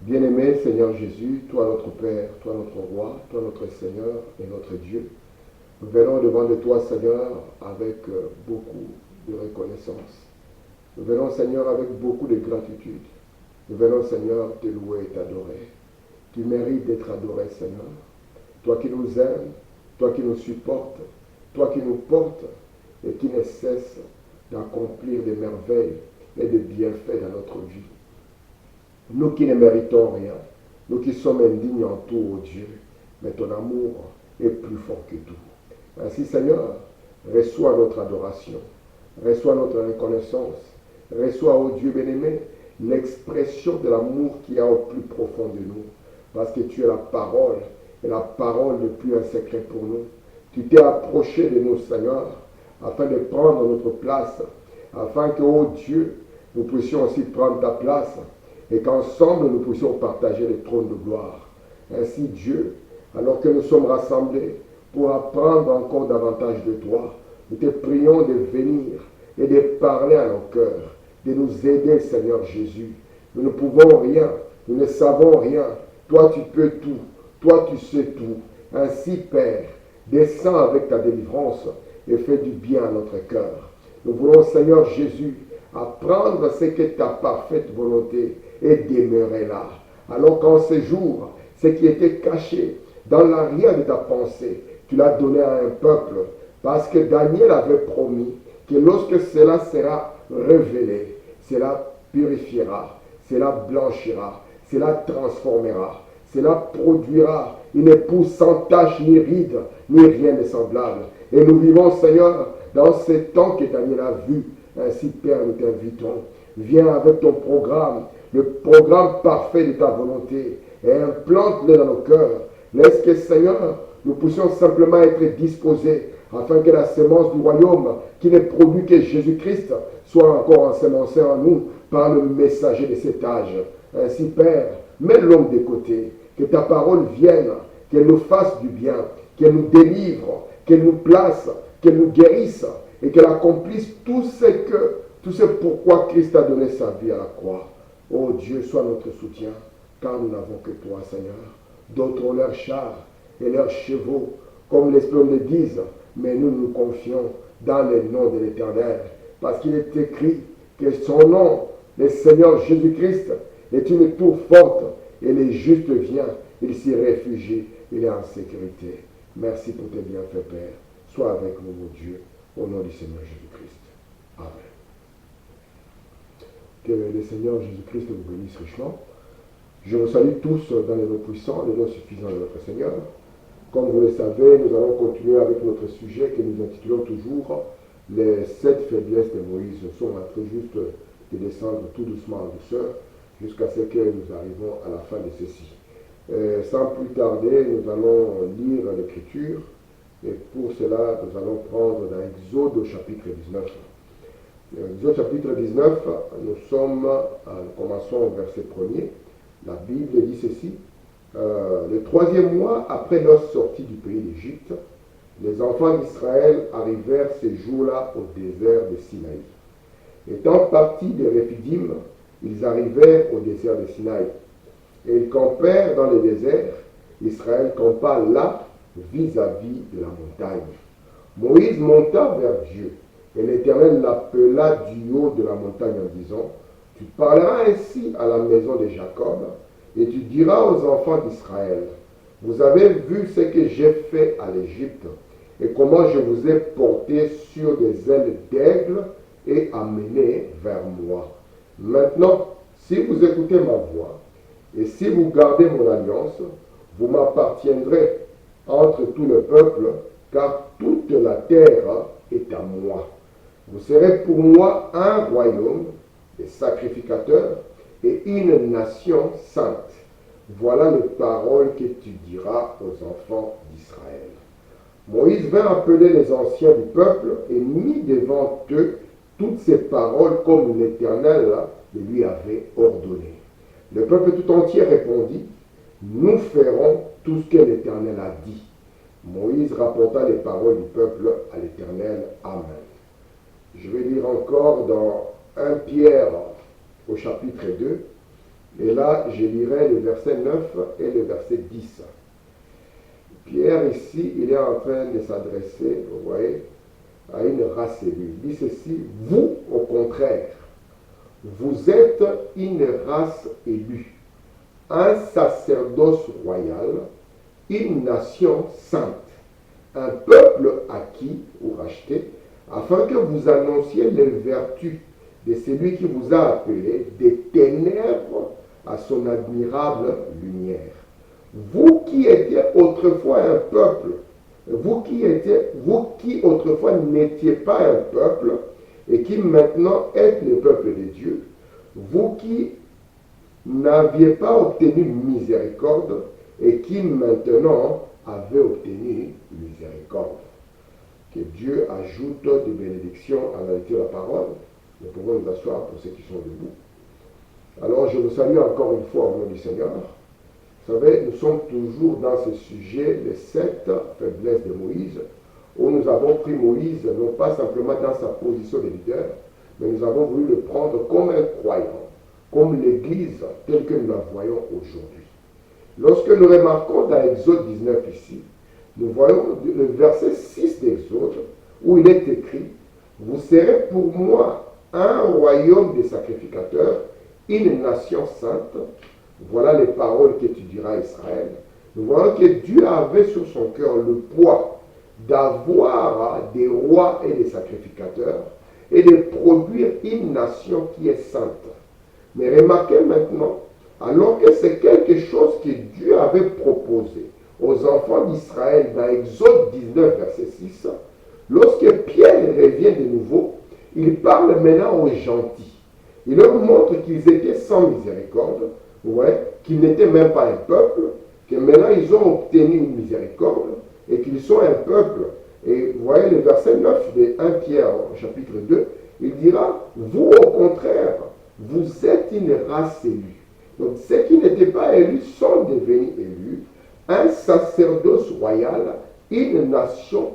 Bien-aimé Seigneur Jésus, toi notre Père, toi notre Roi, toi notre Seigneur et notre Dieu, nous venons devant de toi Seigneur avec beaucoup de reconnaissance. Nous venons Seigneur avec beaucoup de gratitude. Nous venons Seigneur te louer et t'adorer. Tu mérites d'être adoré Seigneur. Toi qui nous aimes, toi qui nous supportes, toi qui nous portes et qui ne cesse d'accomplir des merveilles et des bienfaits dans notre vie. Nous qui ne méritons rien, nous qui sommes indignes en tout, ô Dieu, mais ton amour est plus fort que tout. Ainsi, Seigneur, reçois notre adoration, reçois notre reconnaissance, reçois, ô Dieu bien-aimé, l'expression de l'amour qu'il y a au plus profond de nous, parce que tu es la parole, et la parole n'est plus un secret pour nous. Tu t'es approché de nous, Seigneur, afin de prendre notre place, afin que, ô Dieu, nous puissions aussi prendre ta place, et qu'ensemble nous puissions partager le trône de gloire. Ainsi Dieu, alors que nous sommes rassemblés pour apprendre encore davantage de toi, nous te prions de venir et de parler à nos cœurs, de nous aider Seigneur Jésus. Nous ne pouvons rien, nous ne savons rien. Toi tu peux tout, toi tu sais tout. Ainsi Père, descends avec ta délivrance et fais du bien à notre cœur. Nous voulons Seigneur Jésus apprendre ce qu'est ta parfaite volonté et demeurer là. Alors qu'en ce jour, ce qui était caché dans l'arrière de ta pensée, tu l'as donné à un peuple, parce que Daniel avait promis que lorsque cela sera révélé, cela purifiera, cela blanchira, cela transformera, cela produira une épouse sans tache ni ride, ni rien de semblable. Et nous vivons, Seigneur, dans ce temps que Daniel a vu. Ainsi, Père, nous t'invitons. Viens avec ton programme, le programme parfait de ta volonté, et implante-le dans nos cœurs. Laisse que, Seigneur, nous puissions simplement être disposés, afin que la sémence du royaume, qui ne produit que Jésus-Christ, soit encore ensemencée en nous par le messager de cet âge. Ainsi, Père, mets l'homme de côté, que ta parole vienne, qu'elle nous fasse du bien, qu'elle nous délivre, qu'elle nous place, qu'elle nous guérisse, et qu'elle accomplisse tout ce pourquoi Christ a donné sa vie à la croix. Oh Dieu, sois notre soutien, car nous n'avons que toi, Seigneur. D'autres ont leurs chars et leurs chevaux, comme les Psaumes le disent, mais nous nous confions dans le nom de l'Éternel, parce qu'il est écrit que son nom, le Seigneur Jésus-Christ, est une tour forte, et les justes viennent, il s'y réfugie, il est en sécurité. Merci pour tes bienfaits, Père. Sois avec nous, mon Dieu, au nom du Seigneur Jésus-Christ. Amen. Que le Seigneur Jésus-Christ vous bénisse richement. Je vous salue tous dans le nom puissant, le nom suffisant de notre Seigneur. Comme vous le savez, nous allons continuer avec notre sujet que nous intitulons toujours les 7 faiblesses de Moïse. Nous sommes en train juste de descendre tout doucement en douceur jusqu'à ce que nous arrivons à la fin de ceci. Sans plus tarder, nous allons lire l'Écriture et pour cela, nous allons prendre dans Exode au chapitre 19. Exode chapitre 19, nous commençons au verset 1er. La Bible dit ceci. Le 3e mois après leur sortie du pays d'Égypte, les enfants d'Israël arrivèrent ces jours-là au désert de Sinaï. Étant partis de Réphidim, ils arrivèrent au désert de Sinaï. Et ils campèrent dans le désert. Israël campa là, vis-à-vis de la montagne. Moïse monta vers Dieu, et l'Éternel l'appela du haut de la montagne en disant, tu parleras ainsi à la maison de Jacob, et tu diras aux enfants d'Israël, vous avez vu ce que j'ai fait à l'Égypte, et comment je vous ai porté sur des ailes d'aigle et amené vers moi. Maintenant, si vous écoutez ma voix, et si vous gardez mon alliance, vous m'appartiendrez entre tout le peuple, car toute la terre est à moi. Vous serez pour moi un royaume, des sacrificateurs, et une nation sainte. Voilà les paroles que tu diras aux enfants d'Israël. Moïse vint appeler les anciens du peuple et mit devant eux toutes ces paroles comme l'Éternel lui avait ordonné. Le peuple tout entier répondit, nous ferons tout ce que l'Éternel a dit. Moïse rapporta les paroles du peuple à l'Éternel. Amen. Je vais lire encore dans 1 Pierre au chapitre 2. Et là, je lirai le verset 9 et le verset 10. Pierre, ici, il est en train de s'adresser, vous voyez, à une race élue. Il dit ceci, vous, au contraire, vous êtes une race élue, un sacerdoce royal, une nation sainte, un peuple acquis ou racheté, afin que vous annonciez les vertus de celui qui vous a appelé des ténèbres à son admirable lumière. Vous qui étiez autrefois un peuple, vous qui autrefois n'étiez pas un peuple, et qui maintenant êtes le peuple de Dieu, vous qui n'aviez pas obtenu miséricorde, et qui maintenant avez obtenu miséricorde. Que Dieu ajoute des bénédictions à la lecture de la parole. Nous pouvons nous asseoir pour ceux qui sont debout. Alors je vous salue encore une fois au nom du Seigneur. Vous savez, nous sommes toujours dans ce sujet, les 7 faiblesses de Moïse, où nous avons pris Moïse non pas simplement dans sa position de leader, mais nous avons voulu le prendre comme un croyant, comme l'Église telle que nous la voyons aujourd'hui. Lorsque nous remarquons dans Exode 19 ici, nous voyons le verset 6 d'Exode, où il est écrit, « Vous serez pour moi un royaume de sacrificateurs, une nation sainte. » Voilà les paroles que tu diras à Israël. Nous voyons que Dieu avait sur son cœur le poids d'avoir des rois et des sacrificateurs et de produire une nation qui est sainte. Mais remarquez maintenant, alors que c'est quelque chose que Dieu avait proposé aux enfants d'Israël dans Exode 19, verset 6, lorsque Pierre revient de nouveau, il parle maintenant aux gentils. Il leur montre qu'ils étaient sans miséricorde, qu'ils n'étaient même pas un peuple, que maintenant ils ont obtenu une miséricorde et qu'ils sont un peuple. Et vous voyez le verset 9 de 1 Pierre chapitre 2, il dira, vous au contraire, vous êtes une race élue. Donc ceux qui n'étaient pas élus sont devenus élus, un sacerdoce royal, une nation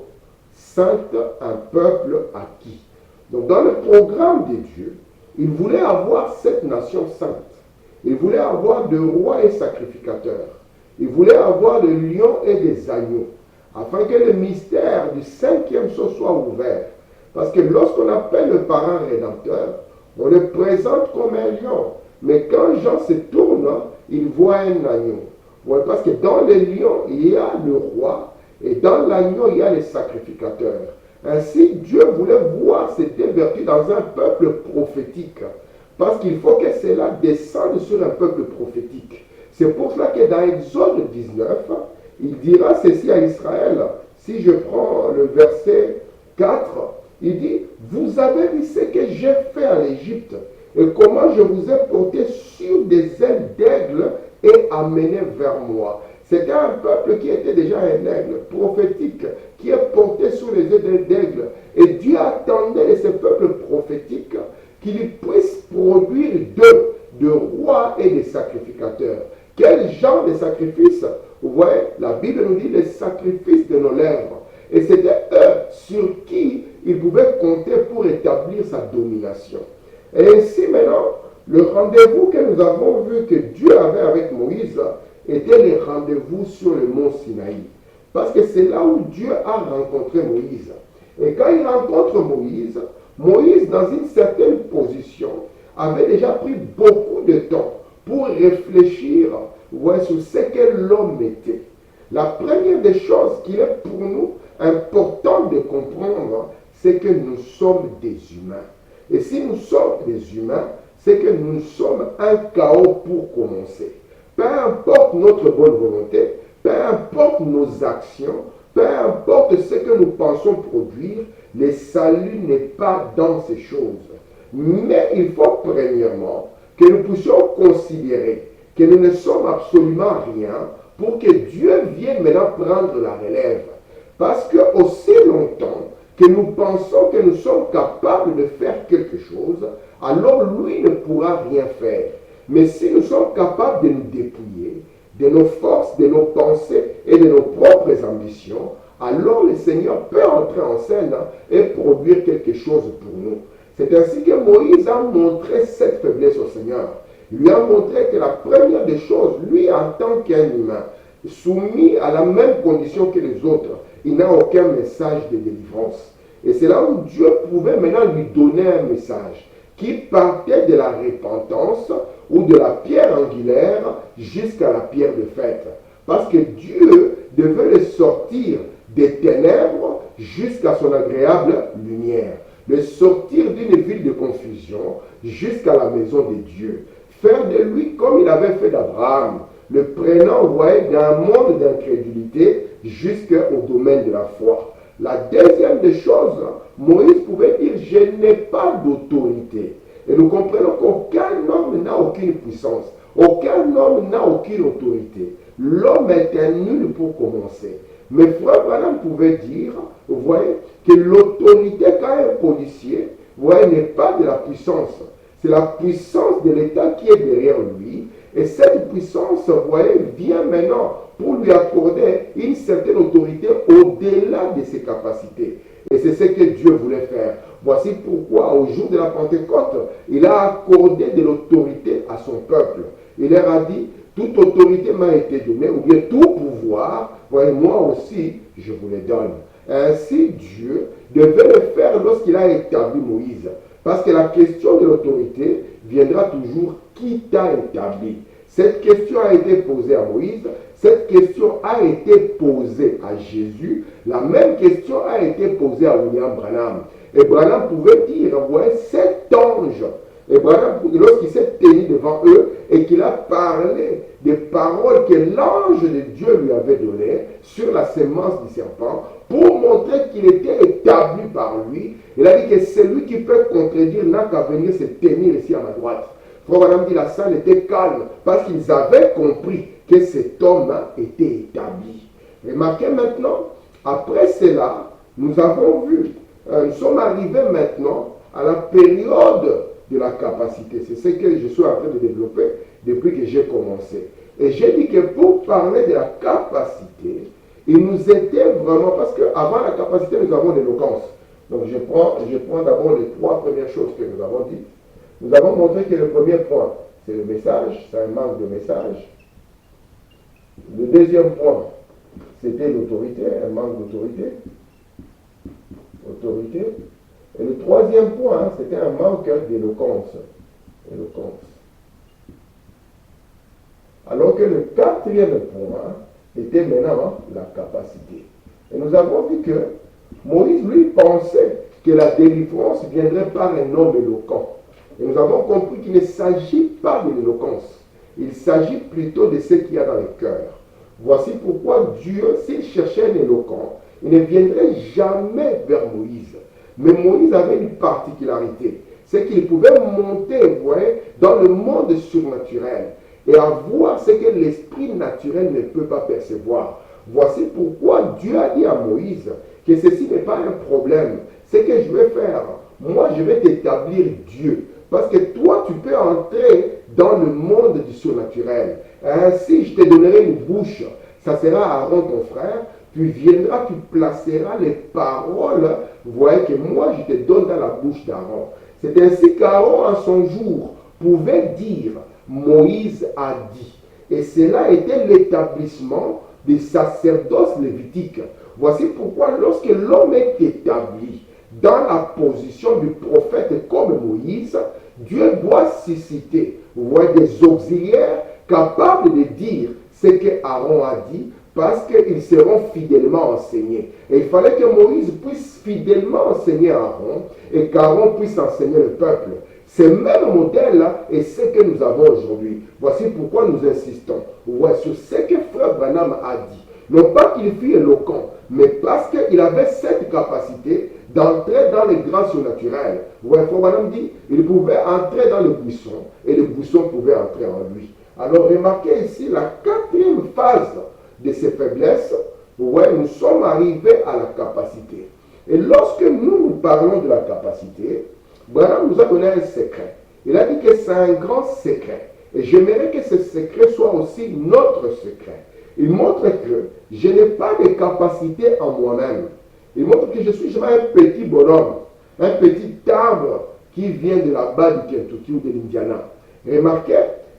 sainte, un peuple acquis. Donc dans le programme de Dieu, il voulait avoir cette nation sainte. Il voulait avoir des rois et sacrificateurs. Il voulait avoir des lions et des agneaux, afin que le mystère du 5e sceau soit ouvert. Parce que lorsqu'on appelle le parrain rédempteur, on le présente comme un lion. Mais quand Jean se tourne, il voit un agneau. Ouais, parce que dans les lions, il y a le roi, et dans l'agneau, il y a les sacrificateurs. Ainsi, Dieu voulait voir ces deux vertus dans un peuple prophétique. Parce qu'il faut que cela descende sur un peuple prophétique. C'est pour cela que dans Exode 19, il dira ceci à Israël. Si je prends le verset 4, il dit, vous avez vu ce que j'ai fait en Égypte et comment je vous ai porté sur des ailes d'aigle et amené vers moi. C'était un peuple qui était déjà un aigle prophétique, qui est porté sur les ailes d'aigle. Et Dieu attendait de ce peuple prophétique qu'il puisse produire de rois et de sacrificateurs. Quel genre de sacrifice? Vous voyez, la Bible nous dit les sacrifices de nos lèvres. Et c'était eux sur qui il pouvait compter pour établir sa domination. Et ainsi maintenant, le rendez-vous que nous avons vu que Dieu avait avec Moïse était le rendez-vous sur le mont Sinaï. Parce que c'est là où Dieu a rencontré Moïse. Et quand il rencontre Moïse, Moïse, dans une certaine position, avait déjà pris beaucoup de temps pour réfléchir sur ce que l'homme était. La première des choses qu'il est pour nous important de comprendre, c'est que nous sommes des humains. Et si nous sommes des humains, c'est que nous sommes un chaos pour commencer. Peu importe notre bonne volonté, peu importe nos actions, peu importe ce que nous pensons produire, le salut n'est pas dans ces choses. Mais il faut premièrement que nous puissions considérer que nous ne sommes absolument rien pour que Dieu vienne maintenant prendre la relève. Parce que aussi longtemps que nous pensons que nous sommes capables de faire quelque chose, alors lui ne pourra rien faire. Mais si nous sommes capables de nous dépouiller de nos forces, de nos pensées et de nos propres ambitions, alors le Seigneur peut entrer en scène et produire quelque chose pour nous. C'est ainsi que Moïse a montré cette faiblesse au Seigneur. Il lui a montré que la première des choses, lui en tant qu'un humain, soumis à la même condition que les autres, il n'a aucun message de délivrance. Et c'est là où Dieu pouvait maintenant lui donner un message qui partait de la repentance ou de la pierre angulaire jusqu'à la pierre de fête. Parce que Dieu devait le sortir des ténèbres jusqu'à son agréable lumière. Le sortir d'une ville de confusion jusqu'à la maison de Dieu. Faire de lui comme il avait fait d'Abraham, le prenant, d'un monde d'incrédulité jusqu'au domaine de la foi. La deuxième des choses, Moïse pouvait dire, je n'ai pas d'autorité. Et nous comprenons qu'aucun homme n'a aucune puissance. Aucun homme n'a aucune autorité. L'homme est un nul pour commencer. Mais Frère Branham pouvait dire, vous voyez, que l'autorité quand un policier, n'est pas de la puissance. C'est la puissance de l'État qui est derrière lui. Et cette puissance, vient maintenant pour lui accorder une certaine autorité au-delà de ses capacités. Et c'est ce que Dieu voulait faire. Voici pourquoi, au jour de la Pentecôte, il a accordé de l'autorité à son peuple. Il leur a dit, toute autorité m'a été donnée, ou bien tout pouvoir, moi aussi, je vous le donne. Ainsi, Dieu devait le faire lorsqu'il a établi Moïse. Parce que la question de l'autorité viendra toujours, qui t'a établi? Cette question a été posée à Moïse, cette question a été posée à Jésus, la même question a été posée à William Branham. Et Branham pouvait dire, cet ange, et Branham, lorsqu'il s'est tenu devant eux et qu'il a parlé des paroles que l'ange de Dieu lui avait données sur la sémence du serpent, pour montrer qu'il était établi par lui, il a dit que celui qui peut contredire n'a qu'à venir se tenir ici à ma droite. Frère Branham dit la salle était calme parce qu'ils avaient compris que cet homme était établi. Remarquez maintenant, après cela, nous avons vu, nous sommes arrivés maintenant à la période de la capacité. C'est ce que je suis en train de développer depuis que j'ai commencé. Et j'ai dit que pour parler de la capacité, il nous était vraiment, parce qu'avant la capacité, nous avons l'éloquence. Donc je prends d'abord les trois premières choses que nous avons dites. Nous avons montré que le premier point, c'est le message, c'est un manque de message. Le deuxième point, c'était l'autorité, un manque d'autorité. Autorité. Et le troisième point, c'était un manque d'éloquence. Éloquence. Alors que le quatrième point était maintenant la capacité. Et nous avons vu que Moïse, lui, pensait que la délivrance viendrait par un homme éloquent. Et nous avons compris qu'il ne s'agit pas de l'éloquence. Il s'agit plutôt de ce qu'il y a dans le cœur. Voici pourquoi Dieu, s'il cherchait un éloquent, il ne viendrait jamais vers Moïse. Mais Moïse avait une particularité. C'est qu'il pouvait monter, dans le monde surnaturel et avoir ce que l'esprit naturel ne peut pas percevoir. Voici pourquoi Dieu a dit à Moïse que ceci n'est pas un problème. Ce que je vais faire, moi je vais t'établir Dieu. Parce que toi, tu peux entrer dans le monde du surnaturel. Ainsi, je te donnerai une bouche. Ça sera Aaron, ton frère. Tu viendras, tu placeras les paroles, que moi, je te donne dans la bouche d'Aaron. C'est ainsi qu'Aaron, à son jour, pouvait dire, Moïse a dit. Et cela était l'établissement des sacerdoces lévitiques. Voici pourquoi lorsque l'homme est établi dans la position du prophète comme Moïse, Dieu doit susciter des auxiliaires capables de dire ce que Aaron a dit, parce qu'ils seront fidèlement enseignés. Et il fallait que Moïse puisse fidèlement enseigner Aaron et qu'Aaron puisse enseigner le peuple. Ce même modèle-là est ce que nous avons aujourd'hui. Voici pourquoi nous insistons sur ce que Frère Branham a dit. Non pas qu'il fût éloquent, mais parce qu'il avait cette capacité d'entrer dans les grands surnaturels. Frère Branham dit, il pouvait entrer dans le buisson et le buisson pouvait entrer en lui. Alors remarquez ici la quatrième phase de ces faiblesses, nous sommes arrivés à la capacité. Et lorsque nous parlons de la capacité, Branham nous a donné un secret. Il a dit que c'est un grand secret. Et j'aimerais que ce secret soit aussi notre secret. Il montre que je n'ai pas de capacité en moi-même. Il montre que je suis jamais un petit bonhomme, un petit arbre qui vient de la bas du Kentucky ou de l'Indiana. Remarquez,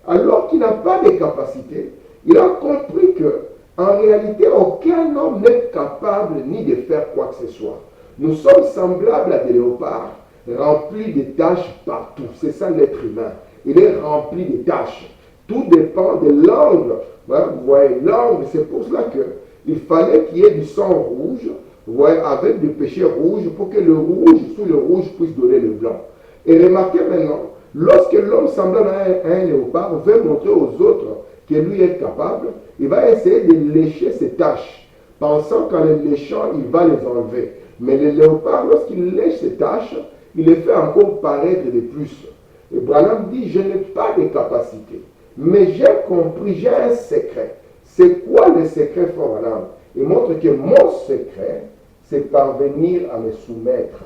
alors qu'il n'a pas de capacité, il a compris que en réalité, aucun homme n'est capable ni de faire quoi que ce soit. Nous sommes semblables à des léopards, remplis de taches partout. C'est ça l'être humain. Il est rempli de taches. Tout dépend de l'angle. Vous voyez, l'angle, c'est pour cela qu'il fallait qu'il y ait du sang rouge, avec du péché rouge, pour que le rouge sous le rouge puisse donner le blanc. Et remarquez maintenant, lorsque l'homme semblable à un léopard veut montrer aux autres que lui est capable, il va essayer de lécher ses taches, pensant qu'en les léchant, il va les enlever. Mais le léopard, lorsqu'il lèche ses taches, il les fait encore paraître de plus. Et Branham dit, je n'ai pas de capacité, mais j'ai compris, j'ai un secret. C'est quoi le secret, Frère Branham? Il montre que mon secret, c'est parvenir à me soumettre.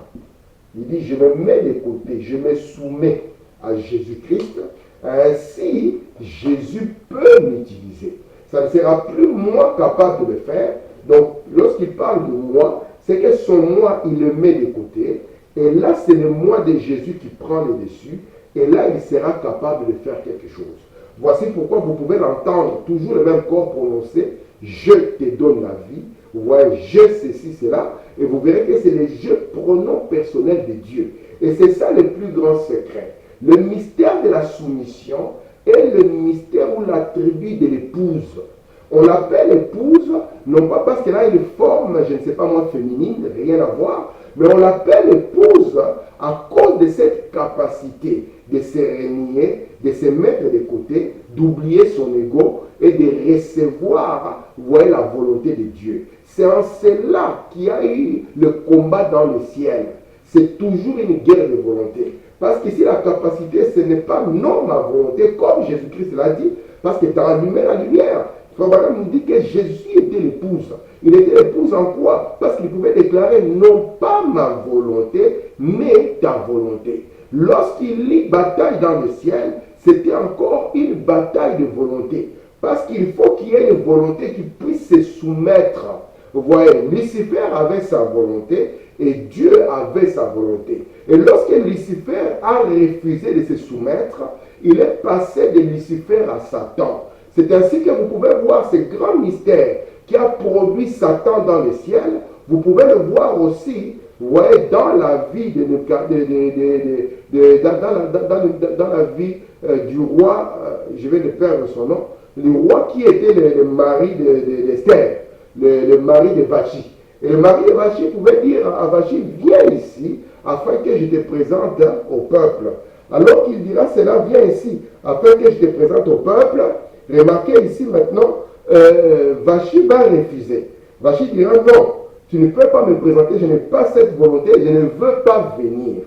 Il dit, je me mets de côté, je me soumets à Jésus-Christ, ainsi Jésus peut m'utiliser. Ça ne sera plus moi capable de le faire. Donc, lorsqu'il parle de moi, c'est que son moi, il le met de côté. Et là, c'est le moi de Jésus qui prend le dessus. Et là, il sera capable de faire quelque chose. Voici pourquoi vous pouvez l'entendre, toujours le même corps prononcé. Je te donne la vie. Vous voyez, je ceci, cela. Et vous verrez que c'est le je pronom personnel de Dieu. Et c'est ça le plus grand secret. Le mystère de la soumission est le mystère ou l'attribut de l'épouse. On l'appelle épouse, non pas parce qu'elle a une forme, je ne sais pas moi, féminine, rien à voir, mais on l'appelle épouse à cause de cette capacité de se renier, de se mettre de côté, d'oublier son ego et de recevoir, la volonté de Dieu. C'est en cela qu'il y a eu le combat dans le ciel. C'est toujours une guerre de volonté. Parce qu'ici, la capacité, ce n'est pas non ma volonté, comme Jésus-Christ l'a dit, parce que dans la lumière, Frère Branham nous dit que Jésus était l'épouse. Il était l'épouse en quoi? Parce qu'il pouvait déclarer non pas ma volonté, mais ta volonté. Lorsqu'il lit bataille dans le ciel, c'était encore une bataille de volonté. Parce qu'il faut qu'il y ait une volonté qui puisse se soumettre. Vous voyez, Lucifer avait sa volonté et Dieu avait sa volonté. Et lorsque Lucifer a refusé de se soumettre, il est passé de Lucifer à Satan. C'est ainsi que vous pouvez voir ce grand mystère qui a produit Satan dans le ciel. Vous pouvez le voir aussi, dans la vie dans la vie du roi, je vais le perdre son nom, le roi qui était le mari d'Esther, le mari de Vachi. Et le mari de Vachi pouvait dire à Vachi, viens ici, afin que je te présente au peuple. Alors qu'il dira, cela, viens ici, afin que je te présente au peuple. Remarquez ici maintenant, Vachi va refuser. Vachi dira, non, tu ne peux pas me présenter, je n'ai pas cette volonté, je ne veux pas venir.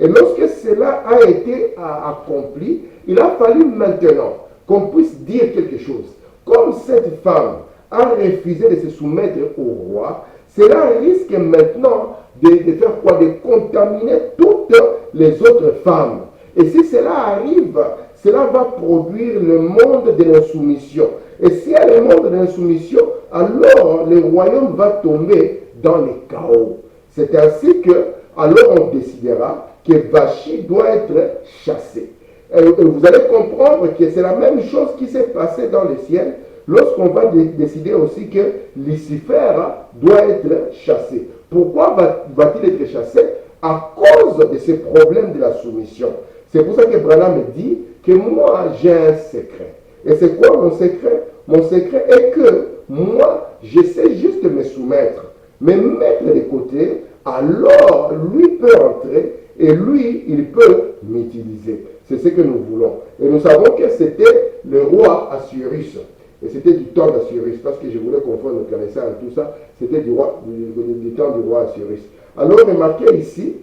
Et lorsque cela a été accompli, il a fallu maintenant qu'on puisse dire quelque chose. Comme cette femme a refusé de se soumettre au roi, cela risque maintenant de faire quoi? De contaminer toutes les autres femmes. Et si cela arrive, cela va produire le monde de l'insoumission. Et s'il y a le monde de l'insoumission, alors le royaume va tomber dans le chaos. C'est ainsi que, alors on décidera que Vachi doit être chassé. Et vous allez comprendre que c'est la même chose qui s'est passée dans le ciel, lorsqu'on va décider aussi que Lucifer doit être chassé. Pourquoi va-t-il être chassé? À cause de ce problème de la soumission. C'est pour ça que Branham dit que moi, j'ai un secret. Et c'est quoi mon secret? Mon secret est que moi, j'essaie juste de me soumettre, me mettre de côté, alors lui peut entrer et lui, il peut m'utiliser. C'est ce que nous voulons. Et nous savons que c'était le roi Assyrus. Et c'était du temps d'Assyrus, parce que je voulais confondre le connaissant et tout ça, c'était du temps du roi Assyrus. Alors, remarquez ici,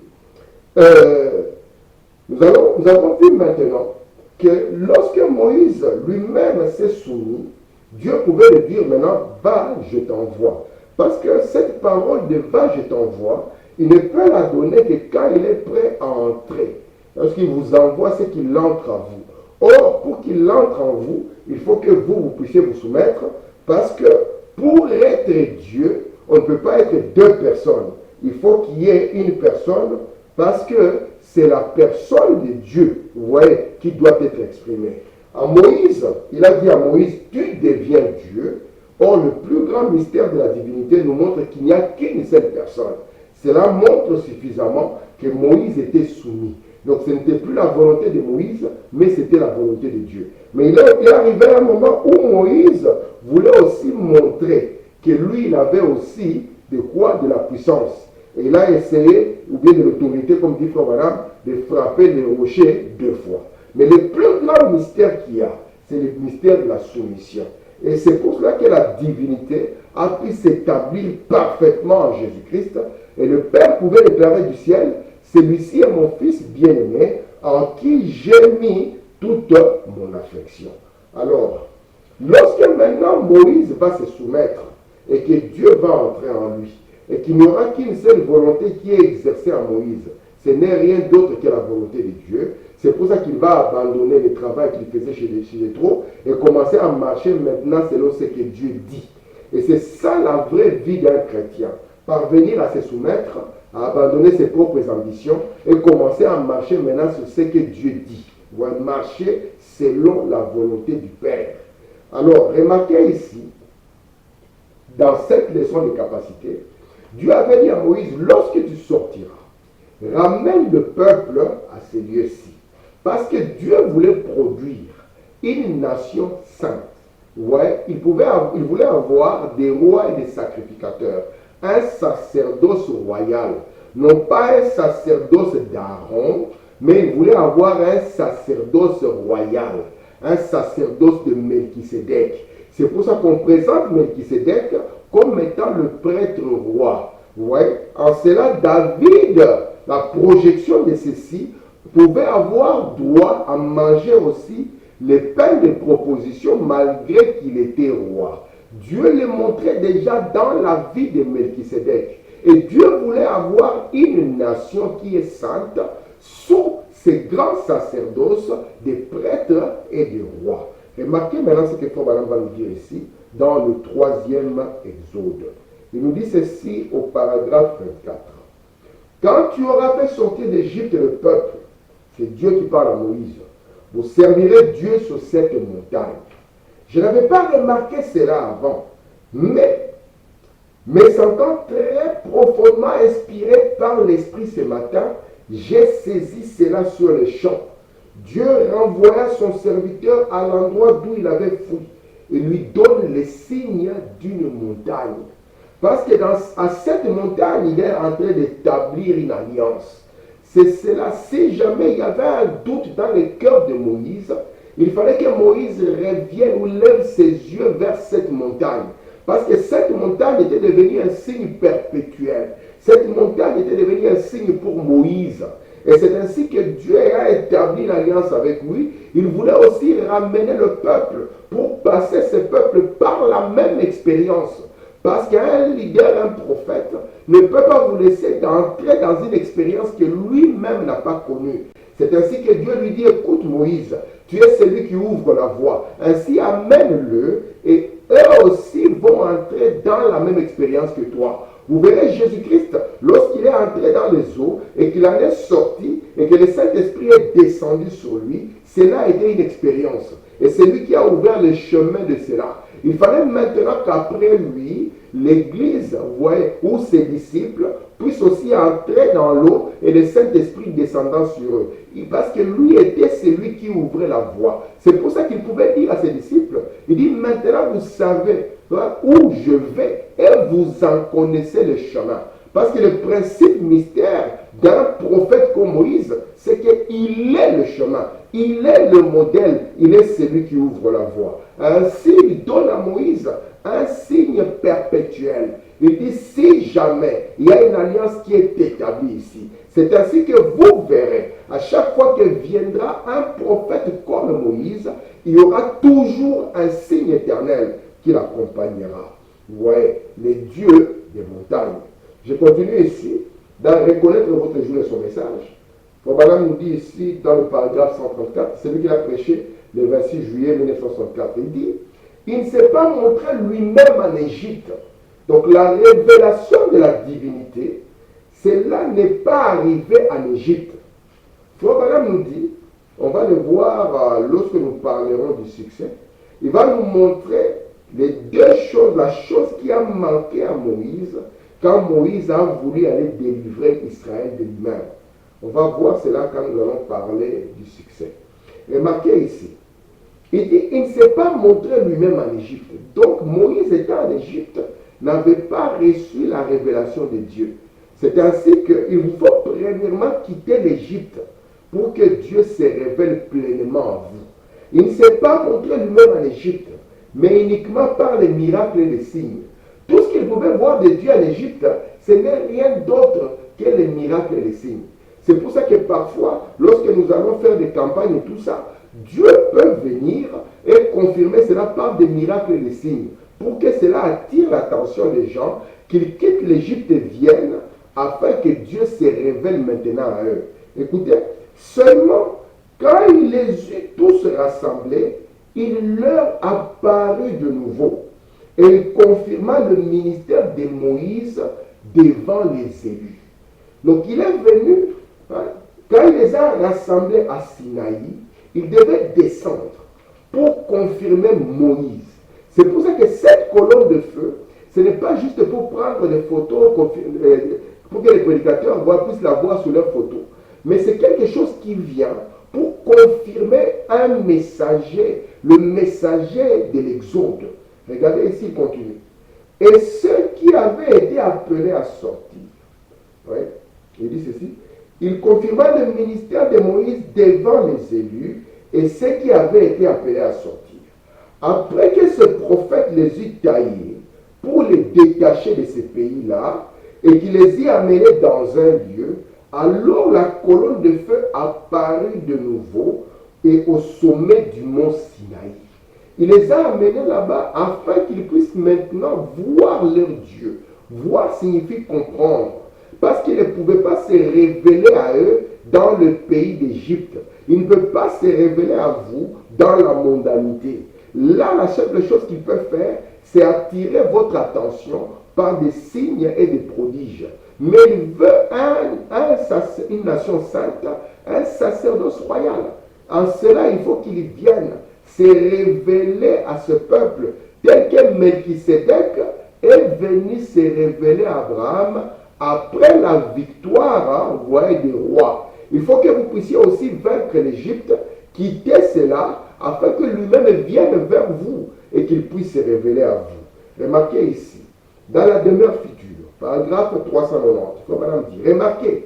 nous avons vu maintenant que lorsque Moïse lui-même s'est soumis, Dieu pouvait lui dire maintenant, va, je t'envoie. Parce que cette parole de va, je t'envoie, il ne peut la donner que quand il est prêt à entrer. Lorsqu'il vous envoie, c'est qu'il entre en vous. Or, pour qu'il entre en vous, il faut que vous puissiez vous soumettre, parce que pour être Dieu, on ne peut pas être deux personnes. Il faut qu'il y ait une personne, parce que c'est la personne de Dieu, vous voyez, qui doit être exprimée. À Moïse, il a dit à Moïse, tu deviens Dieu. Or, le plus grand mystère de la divinité nous montre qu'il n'y a qu'une seule personne. Cela montre suffisamment que Moïse était soumis. Donc, ce n'était plus la volonté de Moïse, mais c'était la volonté de Dieu. Mais il est arrivé un moment où Moïse voulait aussi montrer que lui, il avait aussi de quoi? De la puissance. Et il a essayé, ou bien de l'autorité, comme dit Frère Branham, de frapper les rochers 2 fois. Mais le plus grand mystère qu'il y a, c'est le mystère de la soumission. Et c'est pour cela que la divinité a pu s'établir parfaitement en Jésus-Christ. Et le Père pouvait déclarer du ciel, celui-ci est mon Fils bien-aimé, en qui j'ai mis toute mon affection. Alors, lorsque maintenant Moïse va se soumettre, et que Dieu va entrer en lui, et qu'il n'y aura qu'une seule volonté qui est exercée en Moïse, ce n'est rien d'autre que la volonté de Dieu. C'est pour ça qu'il va abandonner le travail qu'il faisait chez Jéthro et commencer à marcher maintenant selon ce que Dieu dit. Et c'est ça la vraie vie d'un chrétien. Parvenir à se soumettre, à abandonner ses propres ambitions et commencer à marcher maintenant sur ce que Dieu dit. Ou à marcher selon la volonté du Père. Alors, remarquez ici, dans cette leçon de capacité, Dieu avait dit à Moïse, lorsque tu sortiras, ramène le peuple à ces lieux-ci. Parce que Dieu voulait produire une nation sainte. Ouais, il voulait avoir des rois et des sacrificateurs. Un sacerdoce royal. Non pas un sacerdoce d'Aaron, mais il voulait avoir un sacerdoce royal. Un sacerdoce de Melchisédek. C'est pour ça qu'on présente Melchisédek comme étant le prêtre roi. Ouais. En cela, David, la projection de ceci, pouvait avoir droit à manger aussi les pains de proposition malgré qu'il était roi. Dieu le montrait déjà dans la vie de Melchisédek. Et Dieu voulait avoir une nation qui est sainte sous ces grands sacerdoces des prêtres et des rois. Remarquez maintenant ce que Frère Branham va nous dire ici dans le 3e Exode. Il nous dit ceci au paragraphe 24. Quand tu auras fait sortir d'Égypte le peuple, c'est Dieu qui parle à Moïse, vous servirez Dieu sur cette montagne. Je n'avais pas remarqué cela avant, mais me sentant très profondément inspiré par l'Esprit ce matin, j'ai saisi cela sur le champ. Dieu renvoya son serviteur à l'endroit d'où il avait fui et lui donne les signes d'une montagne. Parce que à cette montagne, il est en train d'établir une alliance. C'est cela, si jamais il y avait un doute dans le cœur de Moïse, il fallait que Moïse revienne ou lève ses yeux vers cette montagne. Parce que cette montagne était devenue un signe perpétuel. Cette montagne était devenue un signe pour Moïse. Et c'est ainsi que Dieu a établi l'alliance avec lui. Il voulait aussi ramener le peuple pour passer ce peuple par la même expérience. Parce qu'un leader, un prophète, ne peut pas vous laisser entrer dans une expérience que lui-même n'a pas connue. C'est ainsi que Dieu lui dit, écoute Moïse, tu es celui qui ouvre la voie. Ainsi amène-le et eux aussi vont entrer dans la même expérience que toi. Vous verrez Jésus-Christ, lorsqu'il est entré dans les eaux et qu'il en est sorti et que le Saint-Esprit est descendu sur lui, cela a été une expérience. Et c'est lui qui a ouvert le chemin de cela. Il fallait maintenant qu'après lui, l'Église, ou ses disciples, puissent aussi entrer dans l'eau et le Saint-Esprit descendant sur eux. Parce que lui était celui qui ouvrait la voie. C'est pour ça qu'il pouvait dire à ses disciples, il dit, maintenant vous savez où je vais et vous en connaissez le chemin. Parce que le principe mystère d'un prophète comme Moïse, c'est qu'il est le chemin, il est le modèle, il est celui qui ouvre la voie. Ainsi, il donne à Moïse un signe perpétuel. Il dit, si jamais il y a une alliance qui est établie ici, c'est ainsi que vous verrez, à chaque fois que viendra un prophète comme Moïse, il y aura toujours un signe éternel qui l'accompagnera. Vous voyez, les dieux des montagnes. Je continue ici, dans reconnaître votre jour et son message. Frère nous dit ici, dans le paragraphe 134, c'est lui qui a prêché le 26 juillet 1964. Il dit, il ne s'est pas montré lui-même en Égypte. Donc la révélation de la divinité, cela n'est pas arrivé en Égypte. Frère nous dit, on va le voir lorsque nous parlerons du succès, il va nous montrer les deux choses, la chose qui a manqué à Moïse, quand Moïse a voulu aller délivrer Israël de lui-même. On va voir cela quand nous allons parler du succès. Remarquez ici, il dit, il ne s'est pas montré lui-même en Égypte. Donc Moïse étant en Égypte, n'avait pas reçu la révélation de Dieu. C'est ainsi qu'il faut premièrement quitter l'Égypte pour que Dieu se révèle pleinement à vous. Il ne s'est pas montré lui-même en Égypte, mais uniquement par les miracles et les signes. Tout ce qu'il pouvait voir de Dieu en Égypte, ce n'est rien d'autre que les miracles et les signes. C'est pour ça que parfois, lorsque nous allons faire des campagnes et tout ça, Dieu peut venir et confirmer cela par des miracles et des signes, pour que cela attire l'attention des gens, qu'ils quittent l'Égypte et viennent, afin que Dieu se révèle maintenant à eux. Écoutez, seulement quand il les eut tous rassemblés, il leur apparut de nouveau. Et il confirma le ministère de Moïse devant les élus. Donc il est venu, quand il les a rassemblés à Sinaï, il devait descendre pour confirmer Moïse. C'est pour ça que cette colonne de feu, ce n'est pas juste pour prendre des photos, pour que les prédicateurs puissent la voir sur leurs photos. Mais c'est quelque chose qui vient pour confirmer un messager, le messager de l'Exode. Regardez ici, il continue. Et ceux qui avaient été appelés à sortir, il dit ceci, il confirma le ministère de Moïse devant les élus et ceux qui avaient été appelés à sortir. Après que ce prophète les eut taillés pour les détacher de ces pays-là et qu'il les y amenait dans un lieu, alors la colonne de feu apparut de nouveau et au sommet du mont Sinaï. Il les a amenés là-bas afin qu'ils puissent maintenant voir leur Dieu. Voir signifie comprendre. Parce qu'il ne pouvait pas se révéler à eux dans le pays d'Égypte. Il ne peut pas se révéler à vous dans la mondanité. Là, la seule chose qu'il peut faire, c'est attirer votre attention par des signes et des prodiges. Mais il veut une nation sainte, un sacerdoce royal. En cela, il faut qu'il vienne se révéler à ce peuple, tel que Melchisédek est venu se révéler à Abraham après la victoire des rois. Il faut que vous puissiez aussi vaincre l'Égypte, quitter cela, afin que lui-même vienne vers vous et qu'il puisse se révéler à vous. Remarquez ici, dans la demeure future, paragraphe 390, comme madame dit, remarquez,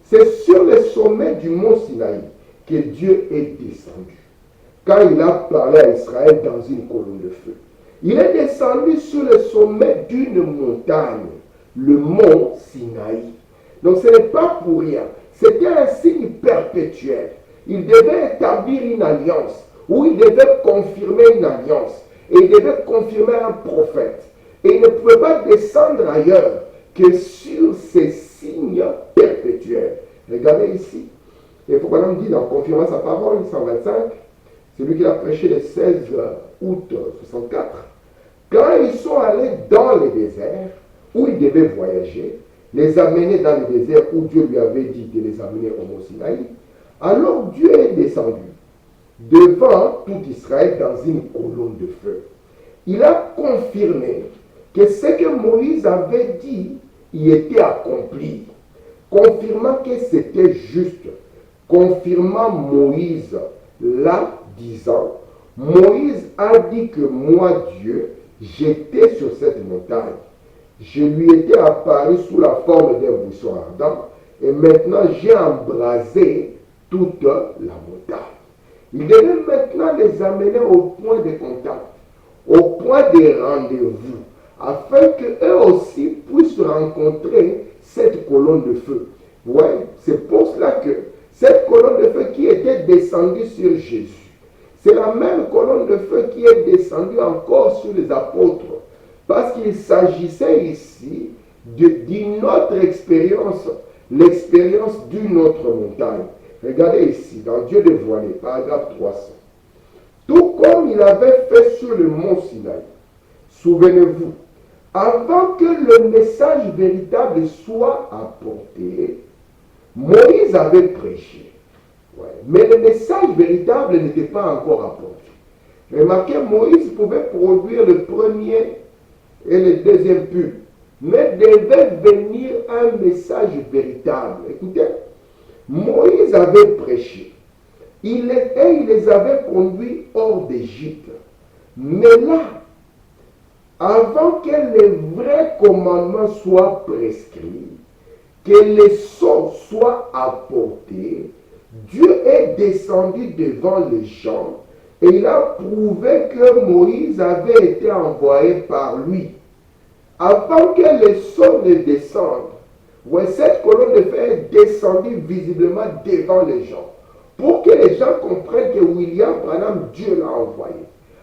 c'est sur le sommet du mont Sinaï que Dieu est descendu. Quand il a parlé à Israël dans une colonne de feu, il est descendu sur le sommet d'une montagne, le mont Sinaï. Donc ce n'est pas pour rien, c'était un signe perpétuel. Il devait établir une alliance, ou il devait confirmer une alliance, et il devait confirmer un prophète. Et il ne pouvait pas descendre ailleurs que sur ces signes perpétuels. Regardez ici. Et pourquoi on dit dans Confirmant sa parole, 125, c'est lui qui a prêché le 16 août 64. Quand ils sont allés dans le désert, où ils devaient voyager, les amener dans le désert où Dieu lui avait dit de les amener au mont Sinaï, alors Dieu est descendu devant tout Israël dans une colonne de feu. il a confirmé que ce que Moïse avait dit y était accompli, confirmant que c'était juste, confirmant Moïse là, disant, Moïse a dit que moi, Dieu, j'étais sur cette montagne. Je lui étais apparu sous la forme d'un buisson ardent, et maintenant j'ai embrasé toute la montagne. Il devait maintenant les amener au point de contact, au point de rendez-vous, afin qu'eux aussi puissent rencontrer cette colonne de feu. Ouais, c'est pour cela que cette colonne de feu qui était descendue sur Jésus, c'est la même colonne de feu qui est descendue encore sur les apôtres. Parce qu'il s'agissait ici d'une autre expérience, l'expérience d'une autre montagne. Regardez ici, dans Dieu dévoilé, paragraphe 300. Tout comme il avait fait sur le mont Sinaï, souvenez-vous, avant que le message véritable soit apporté, Moïse avait prêché. Ouais. Mais le message véritable n'était pas encore apporté. Remarquez, Moïse pouvait produire le premier et le deuxième pub, mais devait venir un message véritable. Écoutez, Moïse avait prêché. Il les avait conduits hors d'Égypte. Mais là, avant que les vrais commandements soient prescrits, que les sceaux soient apportés, Dieu est descendu devant les gens et il a prouvé que Moïse avait été envoyé par lui. Avant que les sceaux ne descendent, ouais, cette colonne de feu est descendue visiblement devant les gens pour que les gens comprennent que William Branham, Dieu l'a envoyé.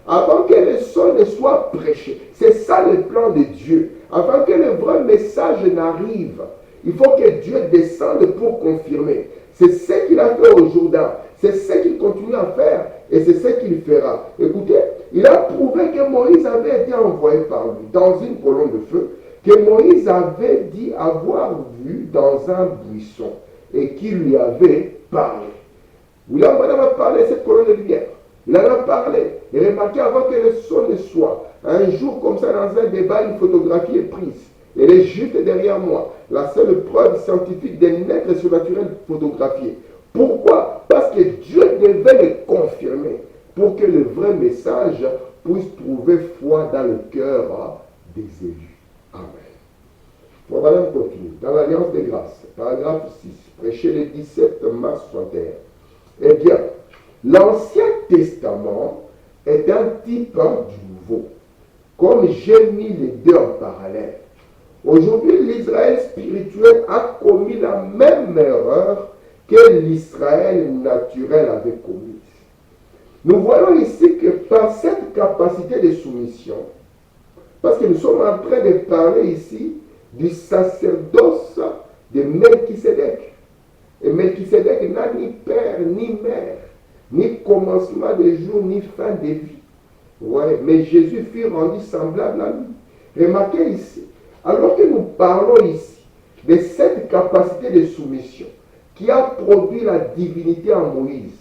Avant que les sceaux ne soient prêchés, c'est ça le plan de Dieu. Avant que le vrai message n'arrive, il faut que Dieu descende pour confirmer. C'est ce qu'il a fait au Jourdain. C'est ce qu'il continue à faire et c'est ce qu'il fera. Écoutez, il a prouvé que Moïse avait été envoyé par lui dans une colonne de feu, que Moïse avait dit avoir vu dans un buisson et qui lui avait parlé. William Branham a parlé de cette colonne de lumière. Il en a parlé. Et remarquez, avant que le son ne soit, un jour comme ça, dans un débat, une photographie est prise. Elle est juste derrière moi. La seule preuve scientifique d'un être surnaturel photographié. Pourquoi? Parce que Dieu devait le confirmer pour que le vrai message puisse trouver foi dans le cœur des élus. Amen. Bon, madame continue. Dans l'Alliance des grâces, paragraphe 6, prêché le 17 mars 61. Eh bien, l'Ancien Testament est un type du Nouveau. Comme j'ai mis les deux en parallèle. Aujourd'hui, l'Israël spirituel a commis la même erreur que l'Israël naturel avait commise. Nous voyons ici que par cette capacité de soumission, parce que nous sommes en train de parler ici du sacerdoce de Melchisédek. Et Melchisédek n'a ni père ni mère, ni commencement de jour, ni fin de vie. Ouais, mais Jésus fut rendu semblable à lui. Remarquez ici, alors que nous parlons ici de cette capacité de soumission qui a produit la divinité en Moïse,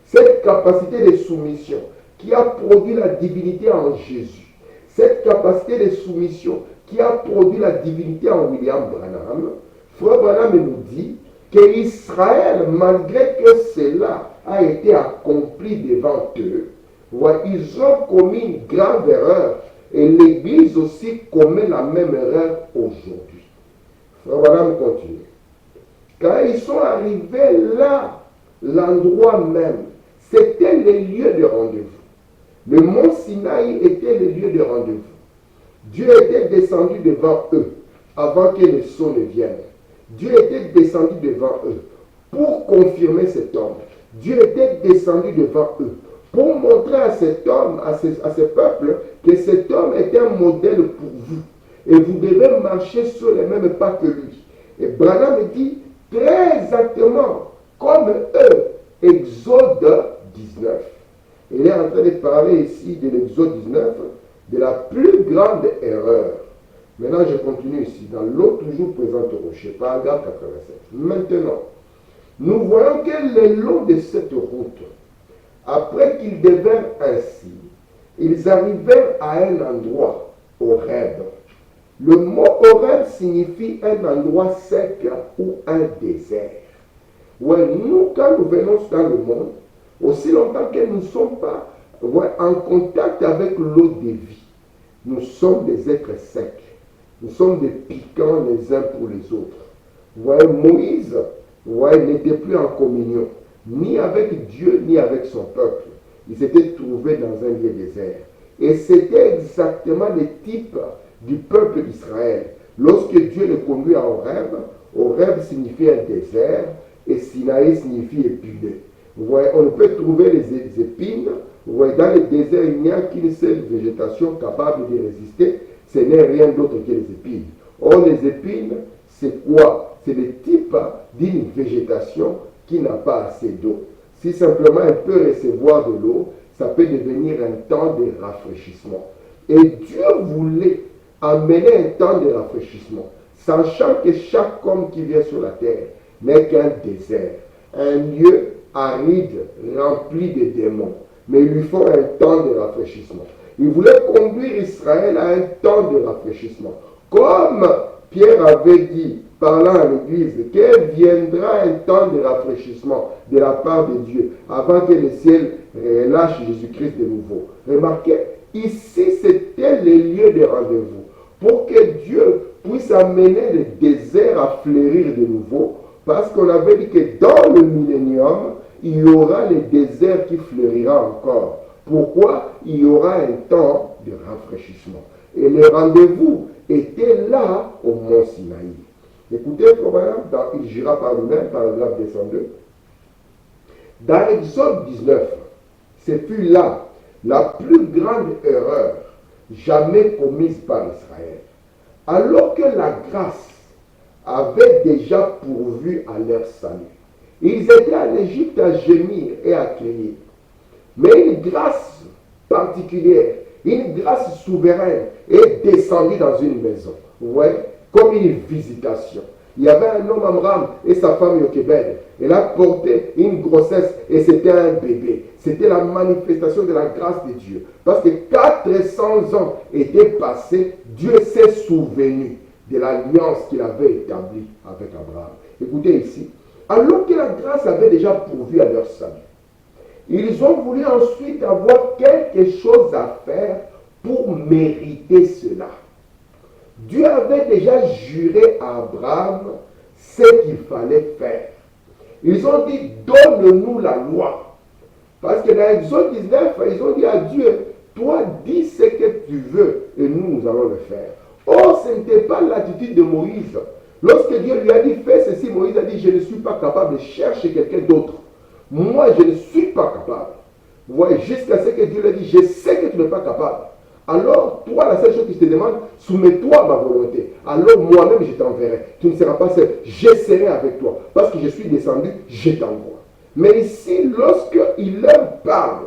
cette capacité de soumission qui a produit la divinité en Jésus, cette capacité de soumission qui a produit la divinité en William Branham, Frère Branham nous dit qu'Israël, malgré que cela a été accompli devant eux, ouais, ils ont commis une grave erreur. Et l'Église aussi commet la même erreur aujourd'hui. Frère Branham continue. Quand ils sont arrivés là, l'endroit même, c'était le lieu de rendez-vous. Le mont Sinaï était le lieu de rendez-vous. Dieu était descendu devant eux avant que le son ne vienne. Dieu était descendu devant eux pour confirmer cet homme. Dieu était descendu devant eux pour montrer à cet homme, à ce peuple, que cet homme est un modèle pour vous. Et vous devez marcher sur les mêmes pas que lui. Et Branham dit très exactement comme eux, Exode 19. Il est en train de parler ici de l'Exode 19, de la plus grande erreur. Maintenant, je continue ici, dans l'eau toujours présente au rocher, paragraphe 87. Maintenant, nous voyons que le long de cette route, après qu'ils devinrent ainsi, ils arrivèrent à un endroit, Horeb. Le mot Horeb signifie un endroit sec ou un désert. Ouais, nous, quand nous venons dans le monde, aussi longtemps que nous ne sommes pas en contact avec l'eau de vie, nous sommes des êtres secs. Nous sommes des piquants les uns pour les autres. Moïse n'était plus en communion, ni avec Dieu, ni avec son peuple. Il s'était trouvé dans un lieu désert. Et c'était exactement le type du peuple d'Israël. Lorsque Dieu le conduit à Horeb, Horeb signifie un désert et Sinaï signifie épineux. On ne peut trouver les épines. Dans le désert, il n'y a qu'une seule végétation capable de résister. Ce n'est rien d'autre que les épines. Or, les épines, c'est quoi? C'est le type d'une végétation qui n'a pas assez d'eau. Si simplement elle peut recevoir de l'eau, ça peut devenir un temps de rafraîchissement. Et Dieu voulait amener un temps de rafraîchissement, sachant que chaque homme qui vient sur la terre n'est qu'un désert, un lieu aride, rempli de démons. Mais il lui faut un temps de rafraîchissement. Il voulait conduire Israël à un temps de rafraîchissement. Comme Pierre avait dit, parlant à l'Église, qu'il viendra un temps de rafraîchissement de la part de Dieu, avant que le ciel relâche Jésus-Christ de nouveau. Remarquez, ici c'était le lieu de rendez-vous, pour que Dieu puisse amener le désert à fleurir de nouveau, parce qu'on avait dit que dans le millénium, il y aura le désert qui fleurira encore. Pourquoi? Il y aura un temps de rafraîchissement. Et le rendez-vous était là au mont Sinaï. Écoutez, il gira par lui-même, paragraphe 202. Dans l'Exode 19, ce fut là la plus grande erreur jamais commise par Israël. Alors que la grâce avait déjà pourvu à leur salut. Ils étaient en Égypte à gémir et à crier. Mais une grâce particulière, une grâce souveraine est descendue dans une maison. Comme une visitation. Il y avait un homme, Amram, et sa femme Yochebed. Elle a porté une grossesse et c'était un bébé. C'était la manifestation de la grâce de Dieu. Parce que 400 ans étaient passés, Dieu s'est souvenu de l'alliance qu'il avait établie avec Abraham. Écoutez ici. Alors que la grâce avait déjà pourvu à leur salut, ils ont voulu ensuite avoir quelque chose à faire pour mériter cela. Dieu avait déjà juré à Abraham ce qu'il fallait faire. Ils ont dit, donne-nous la loi. Parce que dans Exode 19, ils ont dit à Dieu, toi dis ce que tu veux et nous allons le faire. Or, ce n'était pas l'attitude de Moïse. Lorsque Dieu lui a dit, fais ceci, Moïse a dit, je ne suis pas capable de chercher quelqu'un d'autre. Moi, je ne suis pas capable. Jusqu'à ce que Dieu lui a dit, je sais que tu n'es pas capable. Alors, toi, la seule chose qui te demande, soumets-toi à ma volonté. Alors, moi-même, je t'enverrai. Tu ne seras pas seul. Je serai avec toi. Parce que je suis descendu, je t'envoie. Mais ici, lorsqu'il leur parle,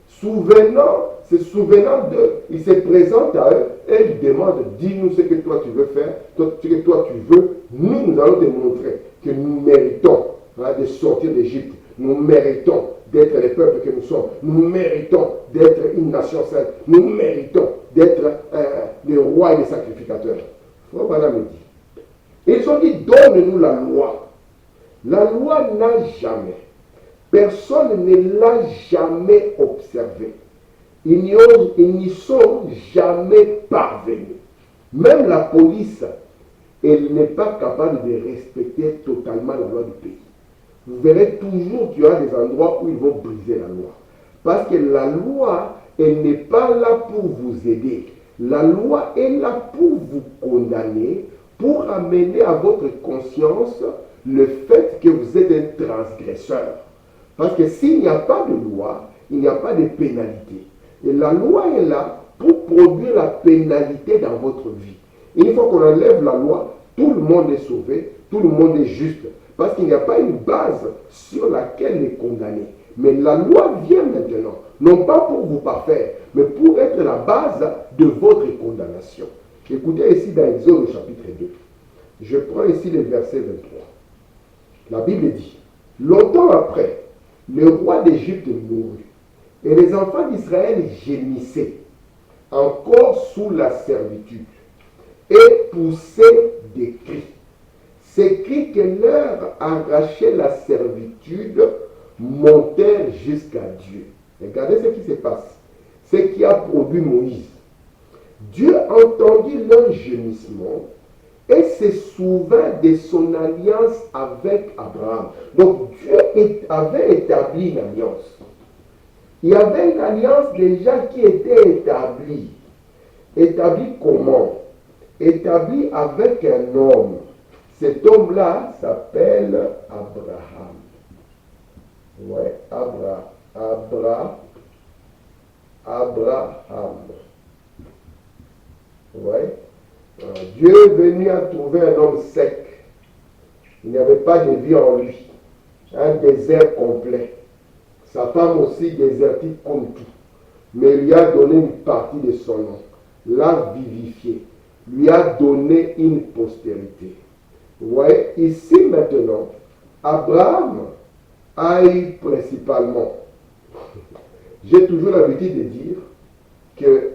se souvenant d'eux, il se présente à eux et il demande, dis-nous ce que toi tu veux faire, ce que toi tu veux. Nous allons te montrer que nous méritons de sortir d'Égypte. Nous méritons d'être les peuples que nous sommes. Nous méritons d'être une nation sainte. Nous méritons d'être les rois et les sacrificateurs. Voilà me dit. Ils ont dit, donne-nous la loi. La loi n'a jamais. Personne ne l'a jamais observée. Ils n'y sont jamais parvenus. Même la police, elle n'est pas capable de respecter totalement la loi du pays. Vous verrez toujours qu'il y aura des endroits où ils vont briser la loi. Parce que la loi, elle n'est pas là pour vous aider. La loi est là pour vous condamner, pour amener à votre conscience le fait que vous êtes un transgresseur. Parce que s'il n'y a pas de loi, il n'y a pas de pénalité. Et la loi est là pour produire la pénalité dans votre vie. Et une fois qu'on enlève la loi, tout le monde est sauvé, tout le monde est juste. Parce qu'il n'y a pas une base sur laquelle est condamné. Mais la loi vient maintenant, non pas pour vous parfaire, mais pour être la base de votre condamnation. Écoutez ici dans Exode chapitre 2. Je prends ici le verset 23. La Bible dit, longtemps après, le roi d'Égypte mourut, Et les enfants d'Israël gémissaient, encore sous la servitude, et poussaient des cris. Ces cris que leur arrachait la servitude montèrent jusqu'à Dieu. Regardez ce qui se passe. Ce qui a produit Moïse. Dieu entendit leur gémissement et se souvint de son alliance avec Abraham. Donc Dieu avait établi une alliance. Il y avait une alliance déjà qui était établie. Établie comment? Établie avec un homme. Cet homme-là s'appelle Abraham. Ouais, Abraham. Ouais. Dieu est venu à trouver un homme sec. Il n'y avait pas de vie en lui. Un désert complet. Sa femme aussi désertique comme tout. Mais il lui a donné une partie de son nom. L'a vivifié. Lui a donné une postérité. Ouais, ici maintenant, Abraham a eu principalement, j'ai toujours l'habitude de dire que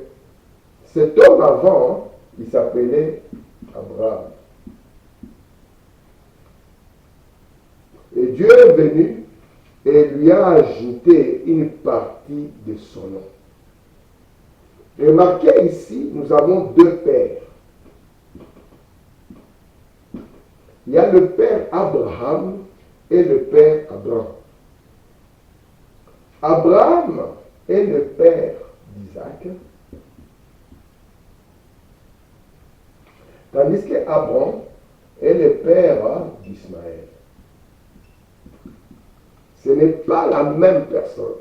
cet homme avant, il s'appelait Abraham. Et Dieu est venu et lui a ajouté une partie de son nom. Remarquez ici, nous avons deux pères. Il y a le père Abraham et le père Abraham. Abraham est le père d'Isaac, tandis qu'Abraham est le père d'Ismaël. Ce n'est pas la même personne.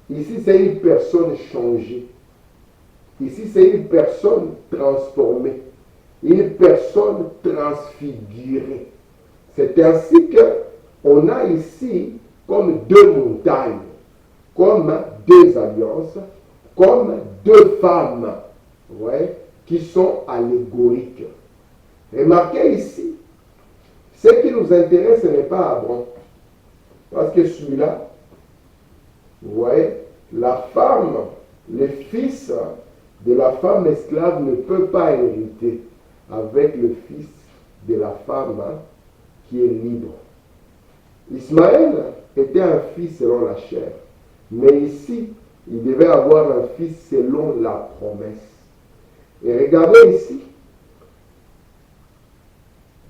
Ici, c'est une personne changée. Ici, c'est une personne transformée. Une personne transfigurée. C'est ainsi qu'on a ici comme deux montagnes, comme deux alliances, comme deux femmes, ouais, qui sont allégoriques. Remarquez ici, ce qui nous intéresse, ce n'est pas Abraham. Parce que celui-là, vous voyez, la femme, le fils de la femme esclave ne peut pas hériter avec le fils de la femme qui est libre. Ismaël était un fils selon la chair, mais ici, il devait avoir un fils selon la promesse. Et regardez ici,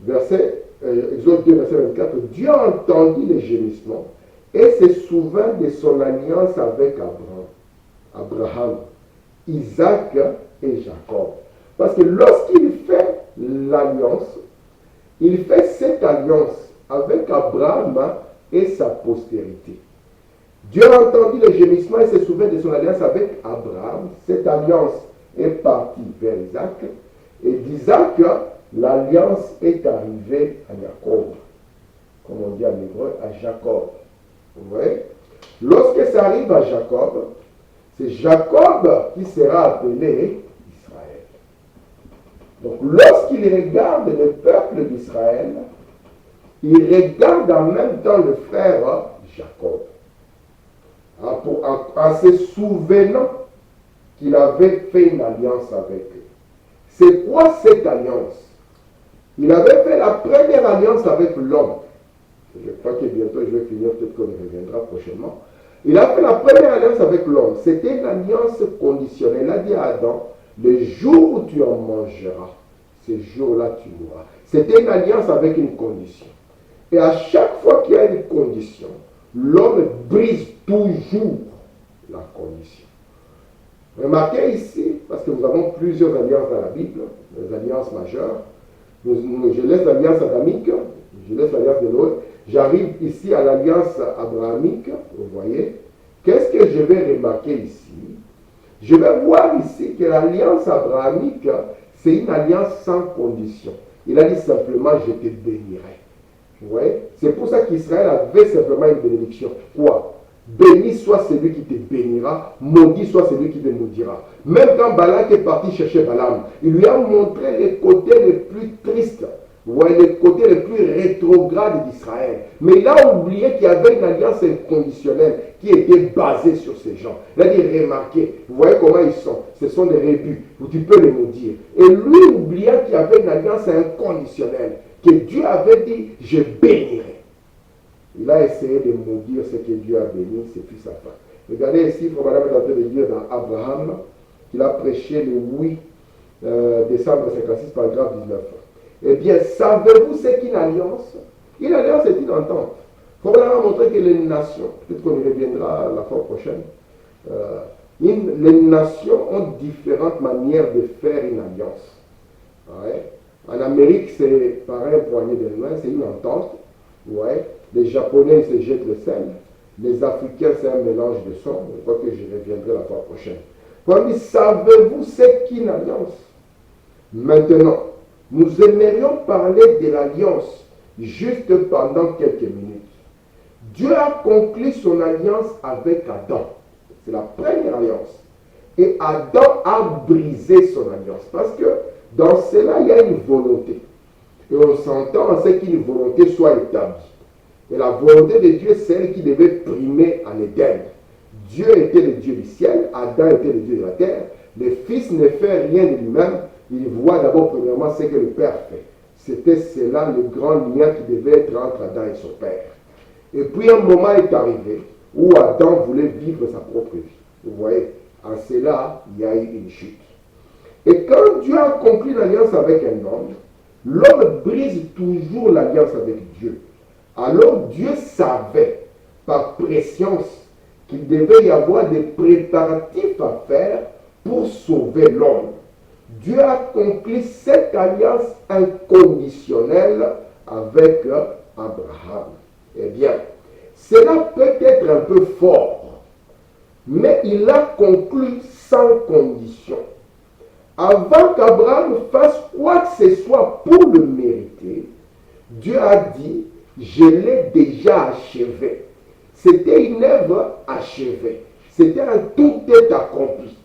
Exode 2, verset 24, Dieu entendit les gémissements et se souvint de son alliance avec Abraham, Isaac et Jacob. Parce que lorsqu'il fait l'alliance, il fait cette alliance avec Abraham et sa postérité. Dieu a entendu les gémissements et se souvint de son alliance avec Abraham. Cette alliance est partie vers Isaac. Et d'Isaac, l'alliance est arrivée à Jacob. Comme on dit en hébreu, à Jacob. Vous voyez? Lorsque ça arrive à Jacob, c'est Jacob qui sera appelé Israël. Donc lorsqu'il regarde le peuple d'Israël, il regarde en même temps le frère Jacob. En se souvenant qu'il avait fait une alliance avec eux. C'est quoi cette alliance? Il avait fait la première alliance avec l'homme. Je crois que bientôt je vais finir, peut-être qu'on y reviendra prochainement. Il a fait la première alliance avec l'homme. C'était une alliance conditionnelle. Il a dit à Adam, le jour où tu en mangeras, ce jour-là tu mourras. C'était une alliance avec une condition. Et à chaque fois qu'il y a une condition, l'homme brise toujours la condition. Remarquez ici, parce que nous avons plusieurs alliances dans la Bible, les alliances majeures. Je laisse l'alliance adamique, je laisse l'alliance de Noé. J'arrive ici à l'alliance abrahamique, vous voyez. Qu'est-ce que je vais remarquer ici? Je vais voir ici que l'alliance abrahamique, c'est une alliance sans condition. Il a dit simplement, je te bénirai. Vous voyez? C'est pour ça qu'Israël avait simplement une bénédiction. Quoi? Béni soit celui qui te bénira, maudit soit celui qui te maudira. Même quand Balak est parti chercher Balaam, il lui a montré les côtés les plus tristes, ouais, les côtés les plus rétrogrades grade d'Israël. Mais il a oublié qu'il y avait une alliance inconditionnelle qui était basée sur ces gens. Il a dit, remarquez, vous voyez comment ils sont. Ce sont des rébus, tu peux les maudire. Et lui oublia qu'il y avait une alliance inconditionnelle, que Dieu avait dit, je bénirai. Il a essayé de maudire ce que Dieu a béni, ses fils à fin. Regardez ici, il faut madame est en train de dire dans Abraham, qu'il a prêché le 8 décembre 56, paragraphe 19. Eh bien, savez-vous ce qu'une alliance? Une alliance est une entente. Il faut vraiment montrer que les nations, peut-être qu'on y reviendra la fois prochaine, les nations ont différentes manières de faire une alliance. Ouais. En Amérique, c'est par un poignet de main, c'est une entente. Ouais. Les Japonais se jettent le sel. Les Africains, c'est un mélange de sons. Je crois que je reviendrai la fois prochaine. Savez-vous ce qu'est une alliance? Maintenant, nous aimerions parler de l'alliance juste pendant quelques minutes. Dieu a conclu son alliance avec Adam. C'est la première alliance. Et Adam a brisé son alliance. Parce que dans cela, il y a une volonté. Et on s'entend à ce qu'une volonté soit établie. Et la volonté de Dieu, c'est celle qui devait primer en Éden. Dieu était le Dieu du ciel, Adam était le Dieu de la terre. Le Fils ne fait rien de lui-même, il voit d'abord premièrement ce que le Père fait. C'était cela le grand lien qui devait être entre Adam et son Père. Et puis un moment est arrivé où Adam voulait vivre sa propre vie. Vous voyez, en cela, il y a eu une chute. Et quand Dieu a conclu l'alliance avec un homme, l'homme brise toujours l'alliance avec Dieu. Alors Dieu savait, par préscience, qu'il devait y avoir des préparatifs à faire pour sauver l'homme. Dieu a conclu cette alliance inconditionnelle avec Abraham. Eh bien, cela peut être un peu fort, mais il a conclu sans condition. Avant qu'Abraham fasse quoi que ce soit pour le mériter, Dieu a dit, je l'ai déjà achevé. C'était une œuvre achevée. C'était un tout est accompli.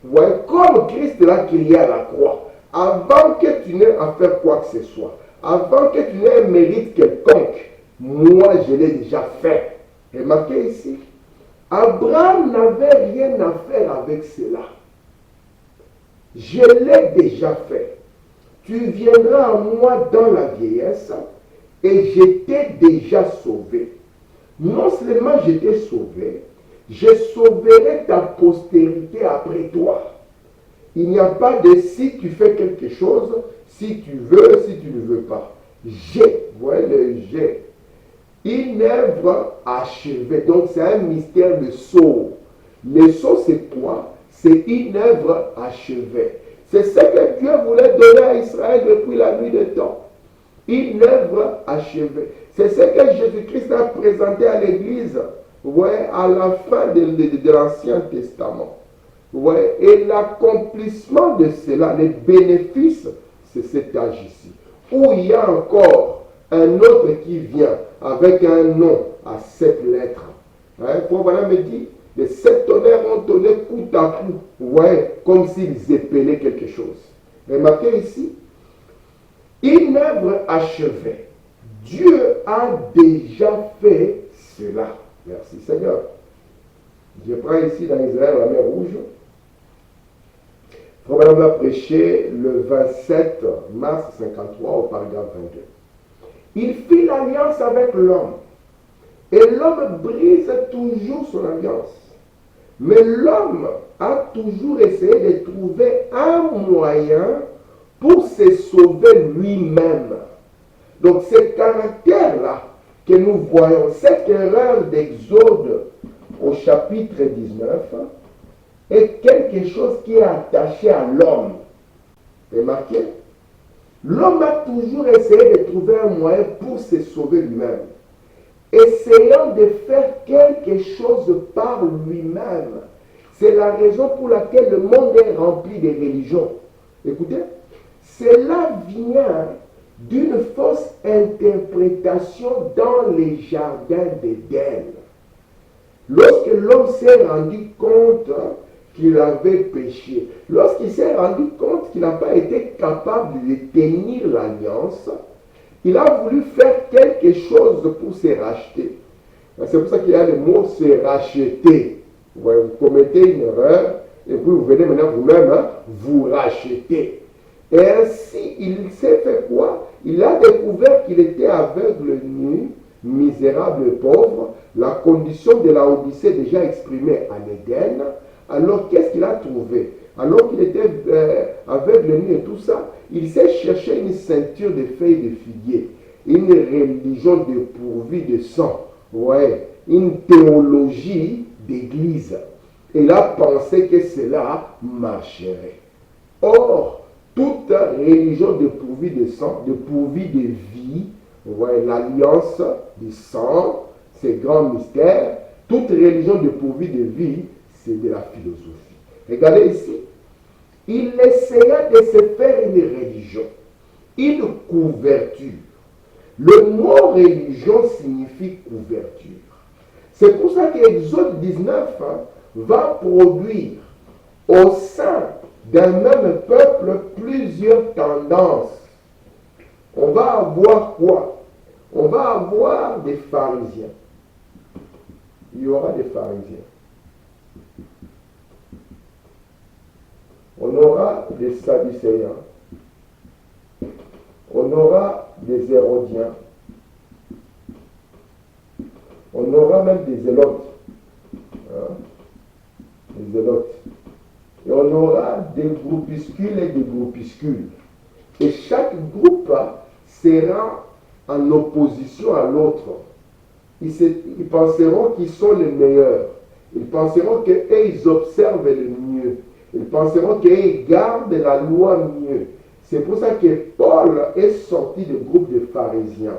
Vous voyez, comme Christ l'a crié à la croix, avant que tu n'aies à faire quoi que ce soit, avant que tu n'aies un mérite quelconque, moi je l'ai déjà fait. Remarquez ici, Abraham n'avait rien à faire avec cela. Je l'ai déjà fait. Tu viendras à moi dans la vieillesse et je t'ai déjà sauvé. Non seulement je t'ai sauvé, je sauverai ta postérité après toi. Il n'y a pas de si tu fais quelque chose, si tu veux, si tu ne veux pas. J'ai, vous voyez le j'ai. Une œuvre achevée. Donc c'est un mystère de sceau. Le sceau c'est quoi? C'est une œuvre achevée. C'est ce que Dieu voulait donner à Israël depuis la nuit des temps. Une œuvre achevée. C'est ce que Jésus-Christ a présenté à l'Église, vous voyez, à la fin de l'Ancien Testament. Vous voyez, et l'accomplissement de cela, les bénéfices, c'est cet âge ici. Où il y a encore un autre qui vient avec un nom à 7 lettres. Hein, pour voilà me dire, les 7 tonnerres ont donné coup à coup, vous voyez, comme s'ils épellaient quelque chose. Remarquez ici, une œuvre achevée. Dieu a déjà fait cela. Merci Seigneur. Je prends ici dans Israël la mer Rouge. Probablement a prêché le 27 mars 53 au paragraphe 22. Il fit l'alliance avec l'homme. Et l'homme brise toujours son alliance. Mais l'homme a toujours essayé de trouver un moyen pour se sauver lui-même. Donc ce caractère-là que nous voyons, cette erreur d'Exode au chapitre 19, est quelque chose qui est attaché à l'homme. Remarquez, l'homme a toujours essayé de trouver un moyen pour se sauver lui-même, essayant de faire quelque chose par lui-même. C'est la raison pour laquelle le monde est rempli de religions. Écoutez, cela vient d'une fausse interprétation dans les jardins d'Éden. Lorsque l'homme s'est rendu compte qu'il avait péché, lorsqu'il s'est rendu compte qu'il n'a pas été capable de tenir l'alliance, Il a voulu faire quelque chose pour se racheter. C'est pour ça qu'il y a le mot se racheter. Vous commettez une erreur et puis vous venez maintenant vous-même vous racheter. Et ainsi, il s'est fait quoi? Il a découvert qu'il était aveugle, nu, misérable et pauvre. La condition de la Odyssée déjà exprimée à l'Éden. Alors qu'est-ce qu'il a trouvé? Alors qu'il était aveugle, nu et tout ça, il s'est cherché une ceinture de feuilles de figuier, une religion dépourvue de sang, ouais, une théologie d'église. Et il a pensé que cela marcherait. Or, toute religion dépourvue de sang, dépourvue de vie, ouais, l'alliance du sang, ces grands mystères, toute religion dépourvue de vie, c'est de la philosophie. Regardez ici, il essaya de se faire une religion, une couverture. Le mot religion signifie couverture. C'est pour ça qu'Exode 19 va produire au sein d'un même peuple plusieurs tendances. On va avoir quoi? On va avoir des pharisiens. Il y aura des pharisiens. On aura des Sadducéens. On aura des Hérodiens. On aura même des Zélotes. Des Zélotes. Et on aura des groupuscules et des groupuscules. Et chaque groupe sera en opposition à l'autre. Ils penseront qu'ils sont les meilleurs. Ils penseront qu'eux, ils observent le mieux. Ils penseront qu'ils gardent la loi mieux. C'est pour ça que Paul est sorti du groupe de pharisiens.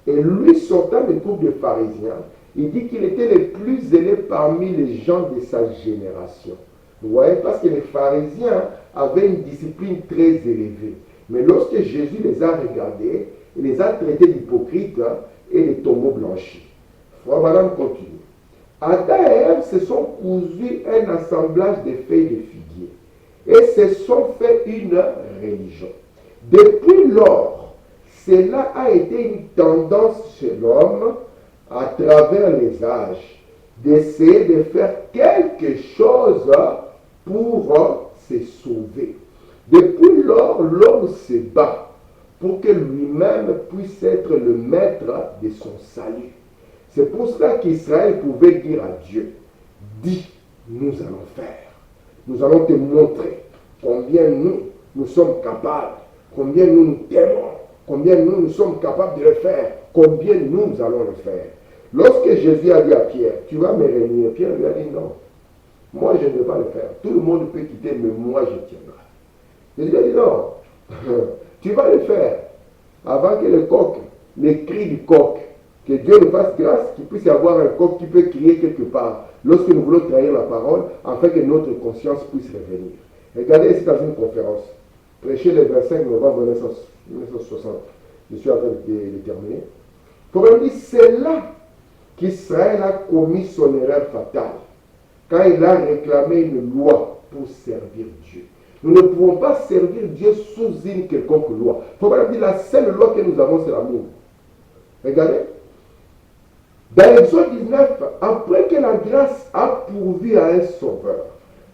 Et lui, sortant du groupe de pharisiens, il dit qu'il était le plus zélé parmi les gens de sa génération. Vous voyez, parce que les pharisiens avaient une discipline très élevée. Mais lorsque Jésus les a regardés, il les a traités d'hypocrites et de tombeaux blanchis. Frère Madame continue. Adam et Ève se sont cousus un assemblage de feuilles de figuier et se sont fait une religion. Depuis lors, cela a été une tendance chez l'homme à travers les âges d'essayer de faire quelque chose pour se sauver. Depuis lors, l'homme se bat pour que lui-même puisse être le maître de son salut. C'est pour cela qu'Israël pouvait dire à Dieu, dis, nous allons faire. Nous allons te montrer combien nous sommes capables, combien nous t'aimons, combien nous sommes capables de le faire, combien nous allons le faire. Lorsque Jésus a dit à Pierre, tu vas me réunir, Pierre lui a dit non, moi je ne vais pas le faire. Tout le monde peut quitter, mais moi je tiendrai. Jésus a dit non, tu vas le faire avant que le coq, les cris du coq, que Dieu nous fasse grâce, qu'il puisse y avoir un coq qui peut crier quelque part lorsque nous voulons trahir la parole, afin que notre conscience puisse revenir. Regardez ici dans une conférence, prêché le 25 novembre 1960. Je suis en train de terminer. Pour me dire, c'est là qu'Israël a commis son erreur fatale, quand il a réclamé une loi pour servir Dieu. Nous ne pouvons pas servir Dieu sous une quelconque loi. Il faut me dire, la seule loi que nous avons, c'est l'amour. Regardez. Dans Exode 19, après que la grâce a pourvu à un sauveur,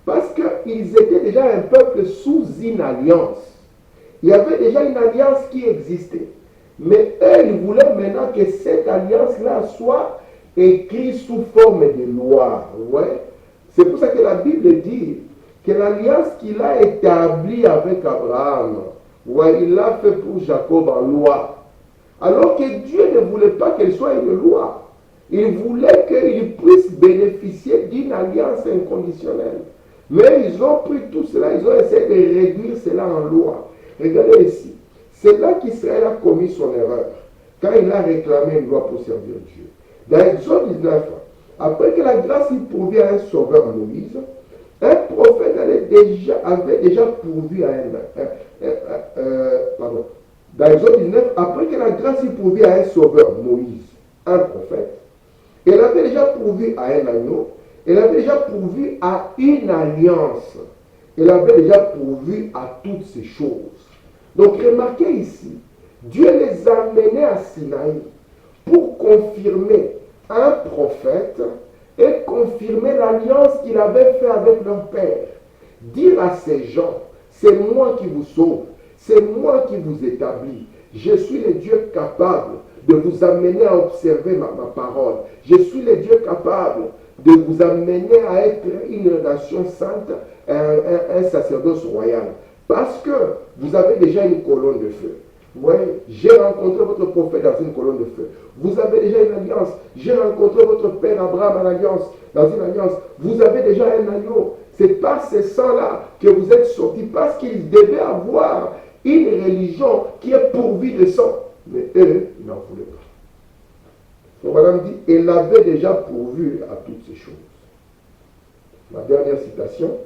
parce qu'ils étaient déjà un peuple sous une alliance, il y avait déjà une alliance qui existait. Mais eux, ils voulaient maintenant que cette alliance-là soit écrite sous forme de loi. Ouais. C'est pour ça que la Bible dit que l'alliance qu'il a établie avec Abraham, ouais, il l'a fait pour Jacob en loi. Alors que Dieu ne voulait pas qu'elle soit une loi. Il voulait qu'ils puissent bénéficier d'une alliance inconditionnelle. Mais ils ont pris tout cela, ils ont essayé de réduire cela en loi. Regardez ici. C'est là qu'Israël a commis son erreur, quand il a réclamé une loi pour servir Dieu. Dans Exode 19, après que la grâce y pourvit à un sauveur Moïse, un prophète avait déjà pourvu à Dans Exode 19, après que la grâce y pourvit à un sauveur Moïse, un prophète, elle avait déjà pourvu à un agneau, elle avait déjà pourvu à une alliance, elle avait déjà pourvu à toutes ces choses. Donc remarquez ici, Dieu les a amenés à Sinaï pour confirmer un prophète et confirmer l'alliance qu'il avait faite avec leur père. Dire à ces gens, c'est moi qui vous sauve, c'est moi qui vous établis. Je suis le Dieu capable de vous amener à observer ma parole. Je suis le Dieu capable de vous amener à être une nation sainte, un sacerdoce royal. Parce que vous avez déjà une colonne de feu. Oui, j'ai rencontré votre prophète dans une colonne de feu. Vous avez déjà une alliance. J'ai rencontré votre père Abraham en alliance, dans une alliance. Vous avez déjà un agneau. C'est par ces sangs-là que vous êtes sortis, parce qu'ils devaient avoir une religion qui est pourvue de sang. Mais eux, ils n'en voulaient pas. Donc, madame dit, elle avait déjà pourvu à toutes ces choses. Ma dernière citation.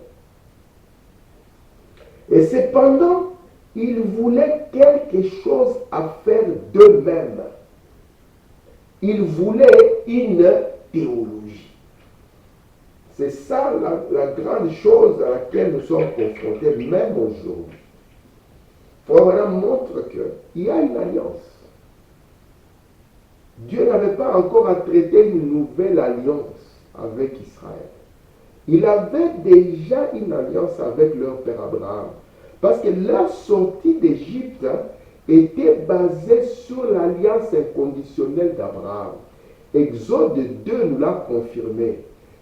Et cependant, ils voulaient quelque chose à faire d'eux-mêmes. Ils voulaient une théologie. C'est ça la grande chose à laquelle nous sommes confrontés, même aujourd'hui. Frère Branham montre qu'il y a une alliance. Dieu n'avait pas encore à traiter une nouvelle alliance avec Israël. Il avait déjà une alliance avec leur père Abraham. Parce que leur sortie d'Égypte était basée sur l'alliance inconditionnelle d'Abraham. Exode 2 nous l'a confirmé,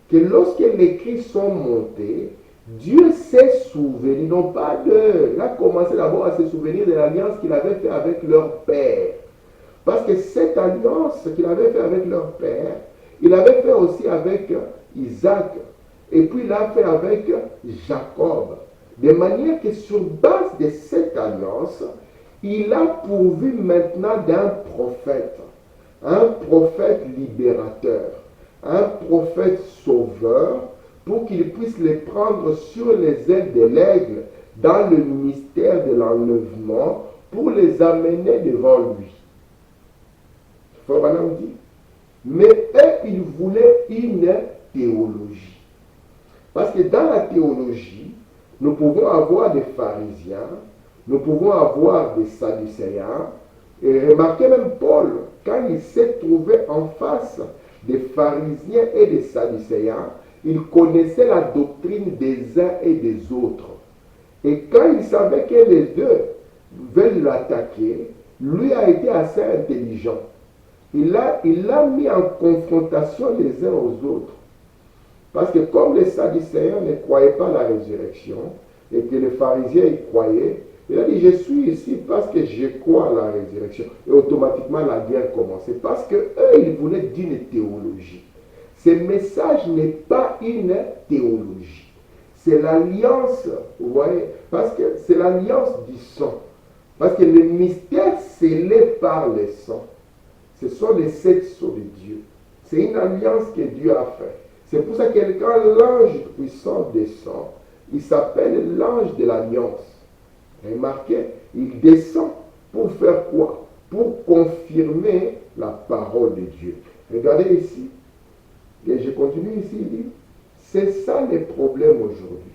que lorsque les cris sont montés, Dieu s'est souvenu, non pas d'eux. Il a commencé d'abord à se souvenir de l'alliance qu'il avait faite avec leur père. Parce que cette alliance qu'il avait faite avec leur père, il avait fait aussi avec Isaac. Et puis il l'a fait avec Jacob. De manière que sur base de cette alliance, il a pourvu maintenant d'un prophète. Un prophète libérateur. Un prophète sauveur, pour qu'il puisse les prendre sur les ailes de l'aigle dans le mystère de l'enlèvement, pour les amener devant lui. Frère Branham dit, mais eux, ils voulaient une théologie. Parce que dans la théologie, nous pouvons avoir des pharisiens, nous pouvons avoir des sadducéens, et remarquez même Paul, quand il s'est trouvé en face des pharisiens et des sadducéens, il connaissait la doctrine des uns et des autres. Et quand il savait que les deux veulent l'attaquer, lui a été assez intelligent. Il l'a mis en confrontation les uns aux autres. Parce que comme les sadducéens ne croyaient pas à la résurrection, et que les pharisiens y croyaient, il a dit, je suis ici parce que je crois à la résurrection. Et automatiquement, la guerre commençait. Parce qu'eux, ils voulaient d'une théologie. Ce message n'est pas une théologie. C'est l'alliance, vous voyez, parce que c'est l'alliance du sang. Parce que le mystère scellé par le sang, ce sont les 7 sceaux de Dieu. C'est une alliance que Dieu a faite. C'est pour ça que quand l'ange puissant descend, il s'appelle l'ange de l'alliance. Remarquez, il descend pour faire quoi? Pour confirmer la parole de Dieu. Regardez ici. Et je continue ici, il dit, c'est ça le problème aujourd'hui.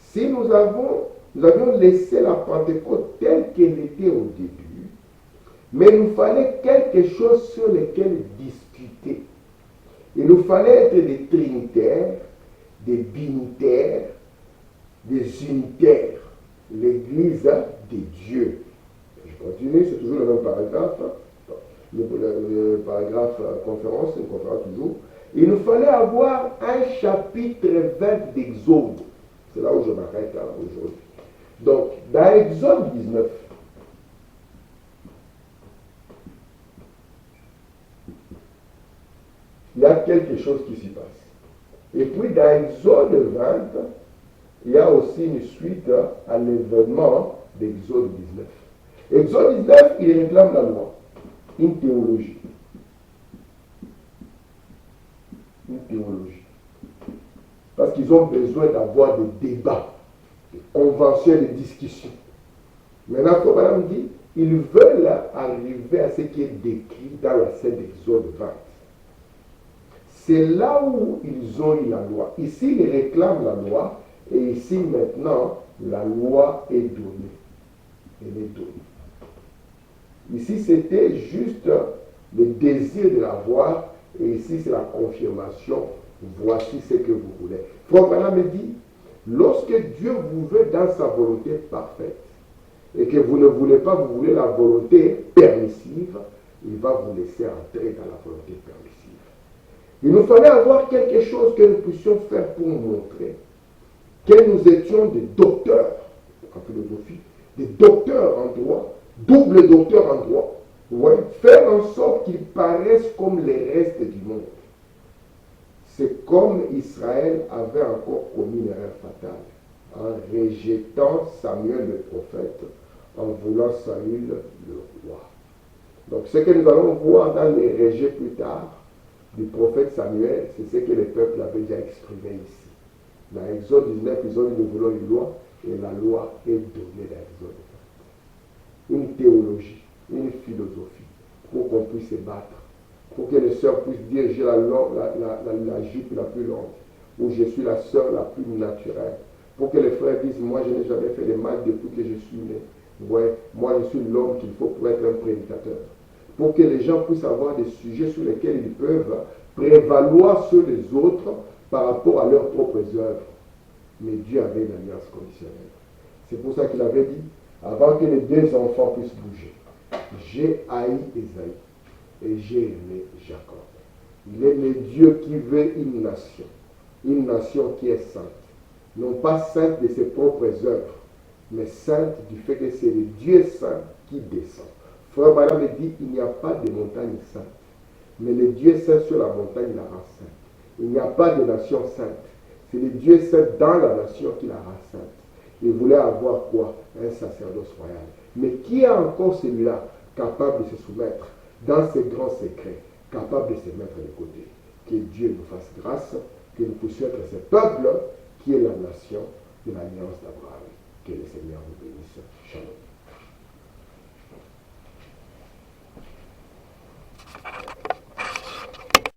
Si nous avions laissé la Pentecôte telle qu'elle était au début, mais il nous fallait quelque chose sur lequel discuter. Il nous fallait être des trinitaires, des binitaires, des unitaires. L'Église de Dieu. Je continue, c'est toujours le même paragraphe. Le paragraphe conférence, une conférence toujours. Il nous fallait avoir un chapitre 20 d'Exode. C'est là où je m'arrête aujourd'hui. Donc, dans Exode 19, il y a quelque chose qui s'y passe. Et puis dans Exode 20, il y a aussi une suite à l'événement d'Exode 19. Exode 19, il réclame la loi, une théologie. Une théologie. Parce qu'ils ont besoin d'avoir des débats, des conventions, des discussions. Maintenant, comme Madame dit, ils veulent arriver à ce qui est décrit dans la scène d'Exode 20. C'est là où ils ont eu la loi. Ici, ils réclament la loi. Et ici, maintenant, la loi est donnée. Elle est donnée. Ici, c'était juste le désir de l'avoir, et ici, c'est la confirmation. Voici ce que vous voulez. Frère Branham me dit, lorsque Dieu vous veut dans sa volonté parfaite, et que vous ne voulez pas, vous voulez la volonté permissive, il va vous laisser entrer dans la volonté permissive. Il nous fallait avoir quelque chose que nous puissions faire pour montrer que nous étions des docteurs en philosophie, des docteurs en droit, double docteurs en droit. Ouais, faire en sorte qu'ils paraissent comme les restes du monde. C'est comme Israël avait encore commis une erreur fatale en rejetant Samuel le prophète, en voulant Saül le roi. Donc ce que nous allons voir dans les rejets plus tard du prophète Samuel, c'est ce que le peuple avait déjà exprimé ici. Dans Exode 19, ils ont dit nous voulons une loi, et la loi est donnée dans Exode 20. Une théologie, une philosophie, pour qu'on puisse se battre, pour que les sœurs puissent dire j'ai la jupe la plus longue, ou je suis la sœur la plus naturelle, pour que les frères disent moi je n'ai jamais fait de mal depuis que je suis né. Ouais, moi je suis l'homme qu'il faut pour être un prédicateur. Pour que les gens puissent avoir des sujets sur lesquels ils peuvent prévaloir sur les autres par rapport à leurs propres œuvres. Mais Dieu avait une alliance conditionnelle. C'est pour ça qu'il avait dit, avant que les deux enfants puissent bouger, j'ai haï Ésaü et j'ai aimé Jacob. Il est le Dieu qui veut une nation qui est sainte. Non pas sainte de ses propres œuvres, mais sainte du fait que c'est le Dieu saint qui descend. Frère Branham me dit, il n'y a pas de montagne sainte, mais le Dieu saint sur la montagne la rend sainte. Il n'y a pas de nation sainte. C'est le Dieu saint dans la nation qui la rend sainte. Il voulait avoir quoi? Un sacerdoce royal. Mais qui est encore celui-là capable de se soumettre dans ses grands secrets, capable de se mettre de côté? Que Dieu nous fasse grâce, que nous puissions être ce peuple qui est la nation de l'alliance d'Abraham. Que le Seigneur nous bénisse. Shalom.